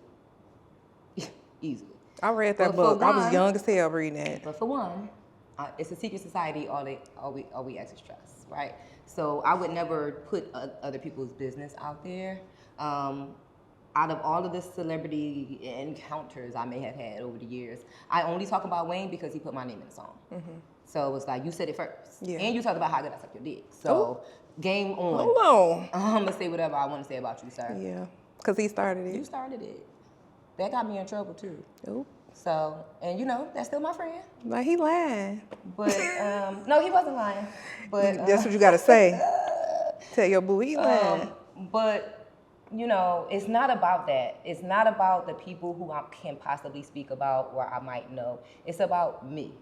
S2: Easily.
S1: I read that
S2: But
S1: book.
S2: for
S1: I was
S2: one-
S1: young as hell reading it.
S2: But for one, it's a secret society. All we ask is trust, right? So I would never put other people's business out there. Out of all of the celebrity encounters I may have had over the years, I only talk about Wayne because he put my name in the song. So it was like, you said it first.
S1: Yeah.
S2: And you talked about how good I suck your dick. So game on.
S1: Hold on.
S2: I'm going to say whatever I want to say about you, sir.
S1: Yeah, because he started
S2: You
S1: it.
S2: started it. That got me in trouble too.
S1: Oop.
S2: So, and you know, that's still my friend.
S1: Like, he lying.
S2: But, no, he wasn't lying. But
S1: That's what you got to say. Tell your boo he lying.
S2: But you know, it's not about that. It's not about the people who I can possibly speak about or I might know. It's about me,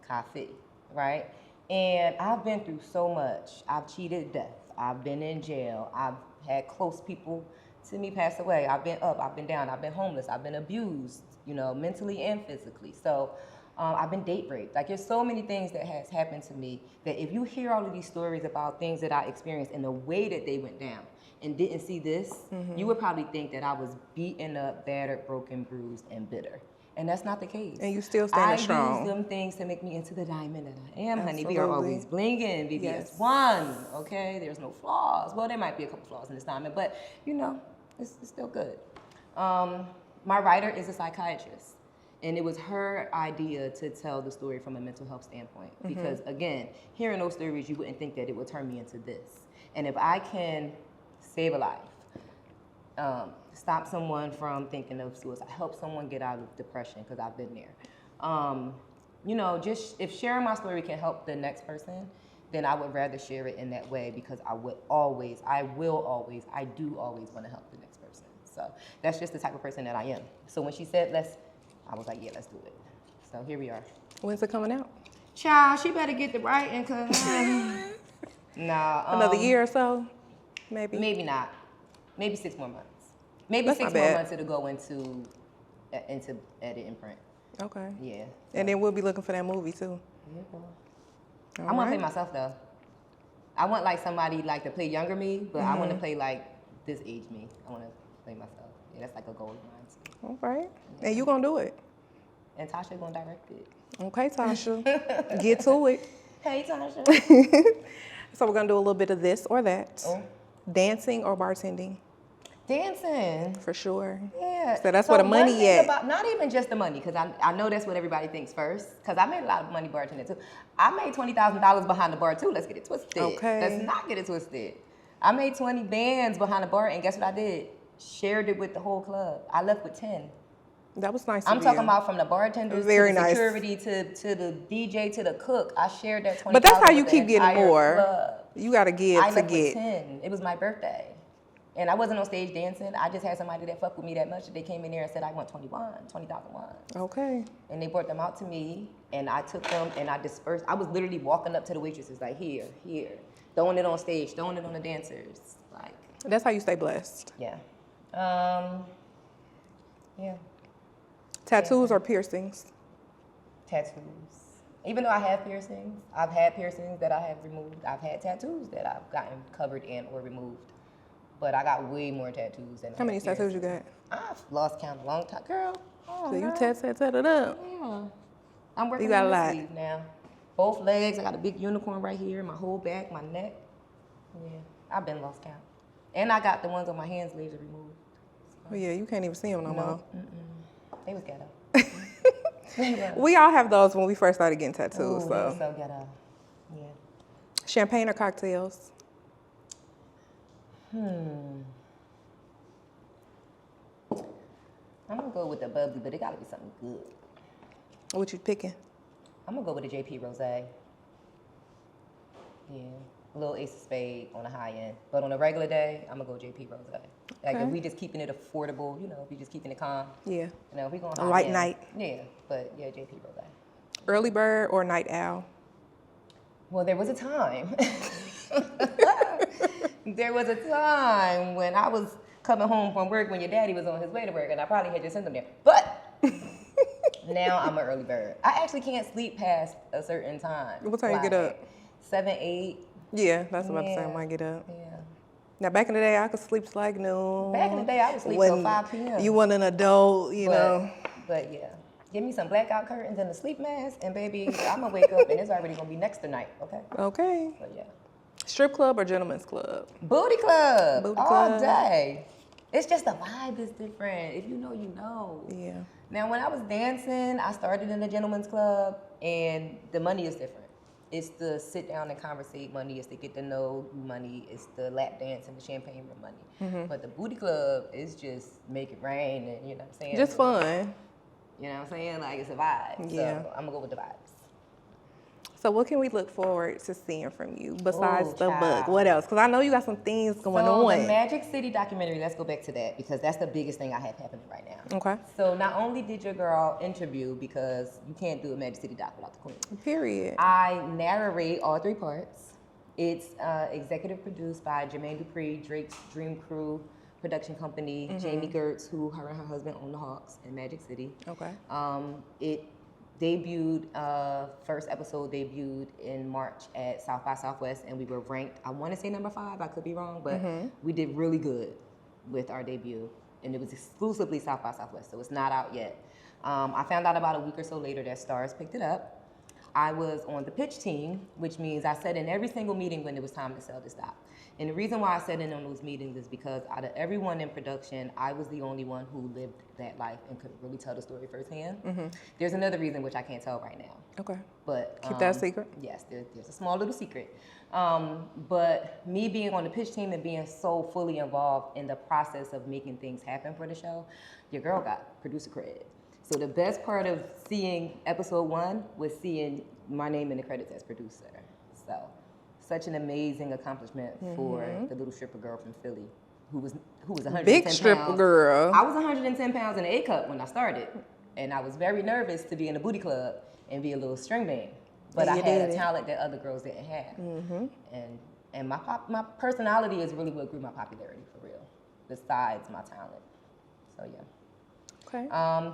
S2: Kafi, right? And I've been through so much. I've cheated death. I've been in jail. I've had close people to me pass away. I've been up. I've been down. I've been homeless. I've been abused, you know, mentally and physically. So I've been date raped. Like, there's so many things that has happened to me that if you hear all of these stories about things that I experienced and the way that they went down, and didn't see this, you would probably think that I was beaten up, battered, broken, bruised, and bitter. And that's not the case.
S1: And you still standing strong.
S2: I use them things to make me into the diamond that I am, honey. We are always
S1: Absolutely.
S2: blinging, BBS
S1: Yes.
S2: 1, okay? There's no flaws. Well, there might be a couple flaws in this diamond, but, you know, it's still good. My writer is a psychiatrist. And it was her idea to tell the story from a mental health standpoint. Because, again, hearing those stories, you wouldn't think that it would turn me into this. And if I can save a life, stop someone from thinking of suicide, help someone get out of depression, because I've been there. You know, just if sharing my story can help the next person, then I would rather share it in that way, because I do always want to help the next person. So that's just the type of person that I am. So when she said I was like, yeah, let's do it. So here we are.
S1: When's it coming out?
S2: Child, she better get the writing, cause nah.
S1: Another year or so, maybe?
S2: Maybe not. Maybe 6 more months. Maybe
S1: That's
S2: 6
S1: not
S2: more
S1: bad.
S2: months it'll go into edit and print.
S1: Okay.
S2: Yeah.
S1: And then we'll be looking for that movie, too.
S2: I want to play myself though. I want like somebody like to play younger me, but I want to play like this age me. I want to play myself. Yeah, that's like a goal of mine too.
S1: All right. And you gonna do it.
S2: And Tasha gonna direct it.
S1: Okay, Tasha. Get to it.
S2: Hey Tasha.
S1: So we're gonna do a little bit of this or that.
S2: Oh.
S1: Dancing or bartending,
S2: Dancing.
S1: for sure.
S2: Yeah.
S1: So that's where the money
S2: one thing
S1: at.
S2: about, not even just the money, because I know that's what everybody thinks first. Because I made a lot of money bartending too. I made $20,000 behind the bar too. Let's get it twisted.
S1: Okay.
S2: Let's not get it twisted. I made 20 bands behind the bar, and guess what I did? Shared it with the whole club. I left with 10.
S1: That was nice.
S2: I'm
S1: of
S2: talking
S1: you.
S2: about from the bartenders
S1: Very
S2: to the
S1: nice.
S2: security to the DJ to the cook. I shared that 20.
S1: But that's how you keep getting more.
S2: Club.
S1: You gotta give
S2: I
S1: to
S2: left with
S1: get.
S2: 10. It was my birthday. And I wasn't on stage dancing. I just had somebody that fucked with me that much that they came in there and said, I want 20,001.
S1: Okay.
S2: And they brought them out to me, and I took them and I dispersed. I was literally walking up to the waitresses like, here, throwing it on stage, throwing it on the dancers. Like,
S1: That's how you stay blessed.
S2: yeah. Yeah.
S1: Tattoos or piercings?
S2: Tattoos. Even though I have piercings, I've had piercings that I have removed. I've had tattoos that I've gotten covered and or removed. But I got way more tattoos than
S1: How many tattoos you
S2: piercings.
S1: got?
S2: I've lost count a long time. Girl. Oh,
S1: So you
S2: girl.
S1: tat it up.
S2: Yeah. I'm working
S1: You got
S2: on
S1: a
S2: my
S1: lot.
S2: sleeve now. Both legs. I got a big unicorn right here. My whole back, my neck. Yeah. I've been lost count. And I got the ones on my hands laser removed.
S1: Oh yeah, you can't even see them no more.
S2: They was ghetto.
S1: We all have those when we first started getting tattoos.
S2: Ooh, they
S1: So
S2: was so ghetto. Yeah.
S1: champagne or cocktails?
S2: I'm gonna go with the bubbly, but it gotta be something good.
S1: What you picking?
S2: I'm gonna go with a JP Rosé. Yeah, a little Ace of Spade on the high end, but on a regular day, I'm gonna go JP Rosé. Like
S1: Okay.
S2: if we just keeping it affordable, you know, if we just keeping it calm,
S1: Yeah.
S2: you know, if we going
S1: A
S2: high
S1: light
S2: end,
S1: night.
S2: Yeah, but yeah, JP Rosé.
S1: Early bird or night owl?
S2: Well, there was a time. There was a time when I was coming home from work when your daddy was on his way to work, and I probably had just sent him there. But now I'm an early bird. I actually can't sleep past a certain time.
S1: What time you get up?
S2: 7, 8.
S1: Yeah, that's about the
S2: Yeah.
S1: time I get up.
S2: Yeah.
S1: Now back in the day, I could sleep till like noon.
S2: Back in the day, I would sleep till 5 p.m.
S1: You weren't an adult, you know.
S2: But yeah. Give me some blackout curtains and a sleep mask, and baby, I'm gonna wake up and it's already gonna be next to night, okay?
S1: Okay.
S2: So yeah.
S1: Strip club or gentleman's club?
S2: Booty club,
S1: Booty
S2: all
S1: club.
S2: day. It's just the vibe is different. If you know, you know.
S1: Yeah.
S2: Now, when I was dancing, I started in a gentleman's club, and the money is different. It's the sit down and conversate money. It's the get to know money. It's the lap dance and the champagne room money. But the booty club is just make it rain, and you know what I'm saying?
S1: Just fun.
S2: You know what I'm saying? Like, it's a vibe.
S1: Yeah.
S2: So I'm gonna go with the vibes.
S1: So what can we look forward to seeing from you besides the
S2: child.
S1: book? What else? Because I know you got some things going
S2: So
S1: on.
S2: the Magic City documentary, let's go back to that because that's the biggest thing I have happening right now.
S1: Okay.
S2: So not only did your girl interview, because you can't do a Magic City doc without the queen.
S1: Period.
S2: I narrate all 3 parts. It's executive produced by Jermaine Dupri, Drake's Dream Crew production company, Jamie Gertz, who her and her husband own the Hawks in Magic City.
S1: Okay.
S2: It debuted, first episode debuted in March at South by Southwest, and we were ranked, I want to say number 5, I could be wrong, but we did really good with our debut, and it was exclusively South by Southwest, so it's not out yet. I found out about a week or so later that Stars picked it up. I was on the pitch team, which means I sat in every single meeting when it was time to sell the stock. And the reason why I sat in on those meetings is because out of everyone in production, I was the only one who lived that life and could really tell the story firsthand. There's another reason which I can't tell right now.
S1: Okay.
S2: But
S1: Keep that secret?
S2: Yes, there's a small little secret. But me being on the pitch team and being so fully involved in the process of making things happen for the show, your girl got producer credit. So the best part of seeing episode 1 was seeing my name in the credits as producer. So such an amazing accomplishment for the little stripper girl from Philly who was 110 pounds.
S1: Big stripper girl.
S2: I was 110 pounds in an A cup when I started. And I was very nervous to be in a booty club and be a little string band. But I had a talent that other girls didn't have. And my personality is really what grew my popularity for real, besides my talent. So yeah.
S1: Okay.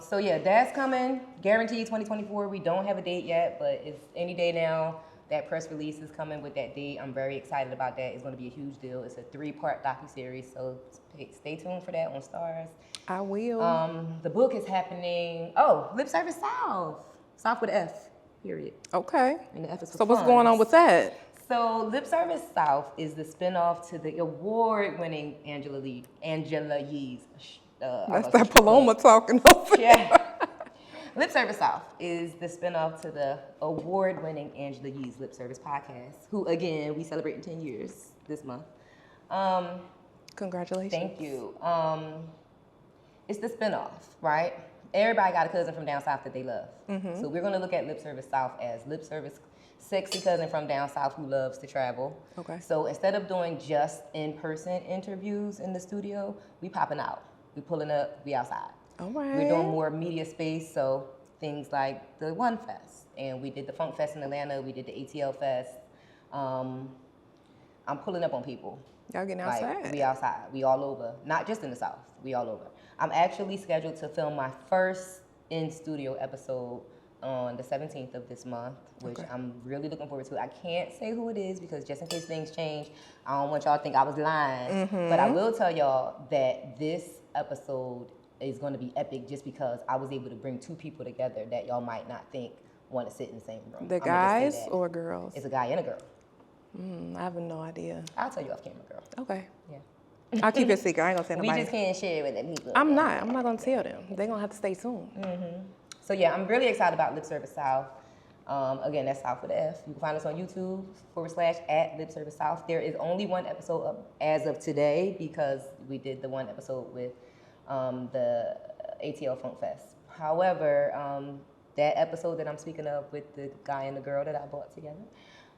S2: So yeah, that's coming. Guaranteed 2024. We don't have a date yet, but it's any day now. That press release is coming with that date. I'm very excited about that. It's going to be a huge deal. It's a 3-part docuseries, so stay tuned for that on Stars.
S1: I will.
S2: The book is happening. Oh, Lip Service South. South with an F, period.
S1: Okay.
S2: And the F is for
S1: So what's
S2: fun.
S1: going on with that?
S2: So Lip Service South is the spinoff to the award-winning Angela Yee's.
S1: That's that Paloma talking over there.
S2: Yeah. Lip Service South is the spinoff to the award-winning Angela Yee's Lip Service podcast, who, again, we celebrating 10 years this month.
S1: Congratulations.
S2: Thank you. It's the spinoff, right? Everybody got a cousin from down south that they love. So we're going to look at Lip Service South as Lip Service sexy cousin from down south who loves to travel.
S1: Okay.
S2: So instead of doing just in-person interviews in the studio, we popping out. We pulling up, we outside.
S1: All right.
S2: We're doing more media space, so things like the One Fest, and we did the Funk Fest in Atlanta, we did the ATL Fest. I'm pulling up on people.
S1: Y'all getting
S2: Like,
S1: outside.
S2: we outside, we all over, not just in the South, we all over. I'm actually scheduled to film my first in-studio episode on the 17th of this month, which I'm really looking forward to. I can't say who it is because just in case things change, I don't want y'all to think I was lying. But I will tell y'all that this episode is going to be epic just because I was able to bring 2 people together that y'all might not think want to sit in the same room.
S1: The
S2: I'm gonna
S1: guys
S2: say that.
S1: or girls?
S2: It's a guy and a girl.
S1: I have no idea.
S2: I'll tell you off camera, girl.
S1: Okay.
S2: Yeah.
S1: I'll keep it secret. I ain't gonna tell
S2: We
S1: nobody.
S2: just can't share it with the people.
S1: I'm not gonna tell them. They're gonna have to stay tuned.
S2: So yeah, I'm really excited about Lip Service South. Again, that's South with an F. You can find us on YouTube /@ Lip Service South. There is only 1 episode up as of today because we did the 1 episode with the ATL Funk Fest. However, that episode that I'm speaking of with the guy and the girl that I brought together,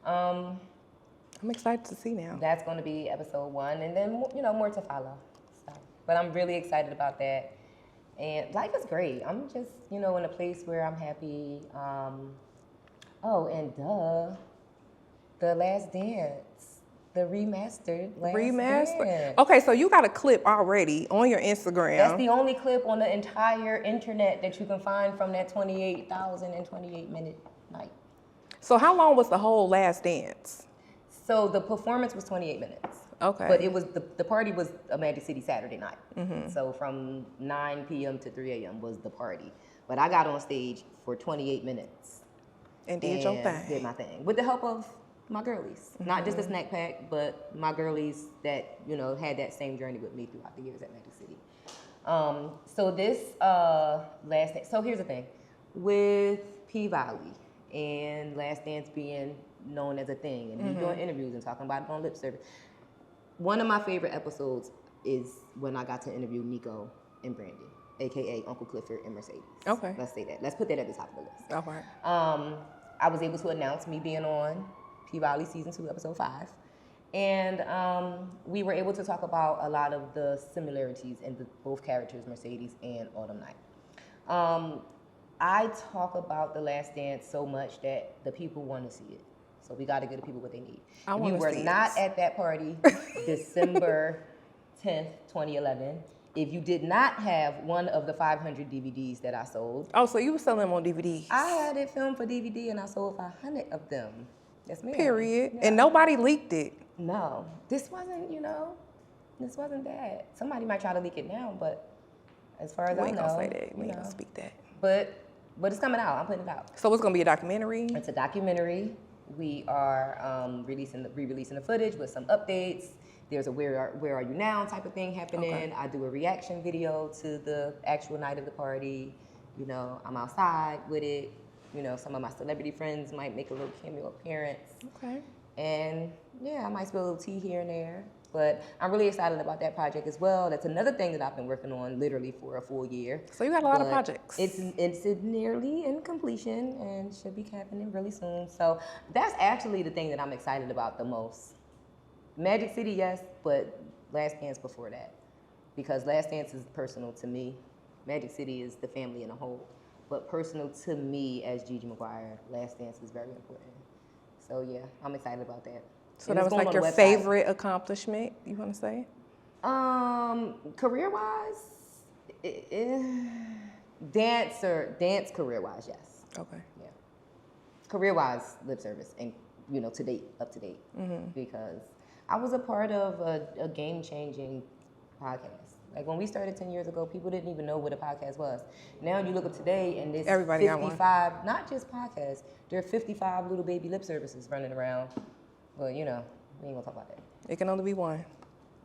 S1: I'm excited to see now.
S2: that's going to be episode 1, and then more to follow. So, but I'm really excited about that, and life is great. I'm just in a place where I'm happy. The Last Dance, the remastered Last Dance.
S1: Okay, so you got a clip already on your Instagram.
S2: That's the only clip on the entire internet that you can find from that 28,028-minute night.
S1: So how long was the whole Last Dance?
S2: So the performance was 28 minutes.
S1: Okay.
S2: But it was the party was a Magic City Saturday night. So from 9 p.m. to 3 a.m. was the party. But I got on stage for 28 minutes.
S1: And did your thing.
S2: Did my thing. With the help of my girlies. Not just a snack pack, but my girlies that, you know, had that same journey with me throughout the years at Magic City. So this Last Dance, so here's the thing. With P-Valley and Last Dance being known as a thing, and me doing interviews and talking about it on Lip Service, one of my favorite episodes is when I got to interview Nico and Brandy, aka Uncle Clifford and Mercedes.
S1: Okay.
S2: Let's say that. Let's put that at the top of the list.
S1: All right.
S2: I was able to announce me being on P-Valley Season 2, Episode 5. And we were able to talk about a lot of the similarities in both characters, Mercedes and Autumn Night. I talk about The Last Dance so much that the people want to see it. So we got to give the people what they need.
S1: I
S2: If you were not at that party December 10th, 2011, if you did not have one of the 500 DVDs that I sold.
S1: Oh, so you were selling them on DVD?
S2: I had it filmed for DVD and I sold 500 of them. Yes, ma'am.
S1: Period.
S2: Yeah.
S1: And nobody leaked it.
S2: No, this wasn't, this wasn't that. Somebody might try to leak it now, but as far as
S1: We
S2: I
S1: ain't
S2: know.
S1: gonna say that. We ain't gonna speak that.
S2: But it's coming out. I'm putting it out.
S1: So it's gonna be a documentary?
S2: It's a documentary. We are re-releasing the footage with some updates. There's a where are you now type of thing happening.
S1: Okay.
S2: I do a reaction video to the actual night of the party. I'm outside with it. Some of my celebrity friends might make a little cameo appearance.
S1: Okay.
S2: And yeah, I might spill a little tea here and there. But I'm really excited about that project as well. That's another thing that I've been working on literally for a full year.
S1: So you got a lot of projects.
S2: It's nearly in completion and should be happening really soon. So that's actually the thing that I'm excited about the most. Magic City, yes, but Last Dance before that. Because Last Dance is personal to me. Magic City is the family in a whole. But personal to me as GiGi Maguire, Last Dance is very important. So yeah, I'm excited about that.
S1: So that was like your favorite accomplishment, you want to say?
S2: Career-wise, dance career-wise, yes.
S1: Okay.
S2: Yeah. Career-wise, Lip Service, and up to date, because I was a part of a game-changing podcast. Like when we started 10 years ago, people didn't even know what a podcast was. Now you look up today and there's
S1: Everybody
S2: 55, not just podcasts, there are 55 little baby lip services running around. Well, we ain't gonna talk about that.
S1: It can only be one.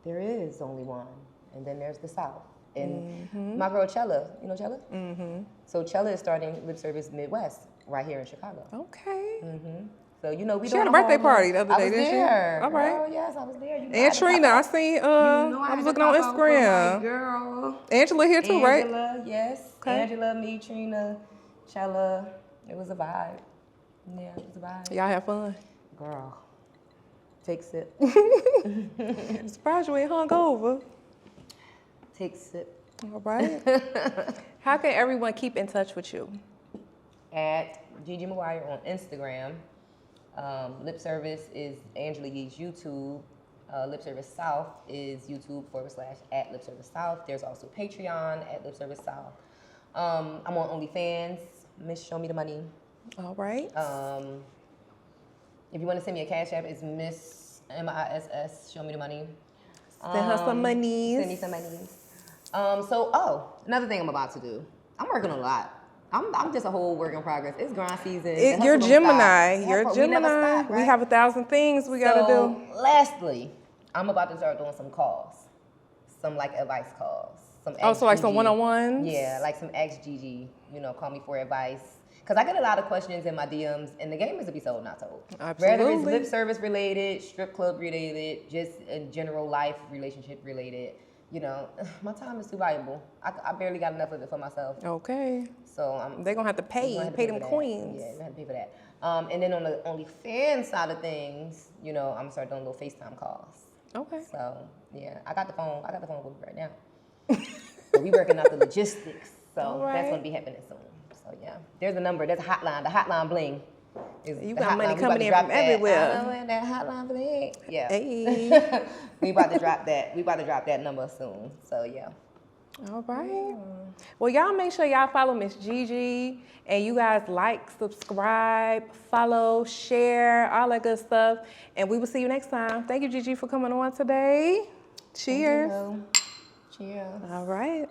S2: There is only one. And then there's the South. And my girl Chella, you know Chella? Mm-hmm. So Chella is starting Lip Service Midwest right here in Chicago.
S1: Okay.
S2: Mm-hmm. So, we
S1: she had a birthday party the other day, didn't she?
S2: All right.
S1: All right.
S2: Yes, I was there.
S1: And Trina, I seen, I was looking on Instagram.
S2: Girl.
S1: Angela here too, right?
S2: Angela, yes. Okay. Angela, me, Trina, Chella. It was a vibe. Yeah, it was a vibe.
S1: Y'all have fun?
S2: Girl. Take a sip.
S1: Surprised you ain't hungover.
S2: Take a sip.
S1: All right. How can everyone keep in touch with you?
S2: At GiGi Maguire on Instagram. Lip Service is Angela Yee's YouTube. Lip Service South is YouTube /@ Lip Service South. There's also Patreon at Lip Service South. I'm on OnlyFans, Miss Show Me the Money.
S1: All right.
S2: If you want to send me a cash app, it's Miss MISS Show Me the Money.
S1: Send her some monies.
S2: Send me some monies. Another thing I'm about to do. I'm working a lot. I'm just a whole work in progress. It's grind season.
S1: You're Gemini. You're
S2: We
S1: Gemini.
S2: never stop, right?
S1: We have 1,000 things we gotta do.
S2: Lastly, I'm about to start doing some calls, some like advice calls.
S1: So like some one-on-ones?
S2: Yeah, like some Ask GiGi. Call me for advice. Because I get a lot of questions in my DMs, and the game is to be sold, not told.
S1: Absolutely.
S2: Whether it's lip service related, strip club related, just in general life relationship related. My time is too valuable. I barely got enough of it for myself.
S1: Okay.
S2: So
S1: they're gonna have to pay them coins.
S2: Yeah, they have to pay for that. And then on the OnlyFans side of things, I'm gonna start doing little FaceTime calls.
S1: Okay.
S2: So yeah, I got the phone with me right now. But we working out the logistics, so that's gonna be happening soon. So yeah, there's a number. There's a hotline. The hotline bling.
S1: You got money coming in from everywhere.
S2: I know that hotline bling. Yeah.
S1: Hey.
S2: We about to drop that. We about to drop that number soon. So yeah.
S1: All right. Well, y'all make sure y'all follow Miss GiGi, and you guys like, subscribe, follow, share, all that good stuff. And we will see you next time. Thank you, GiGi, for coming on today. Cheers.
S2: Cheers.
S1: All right.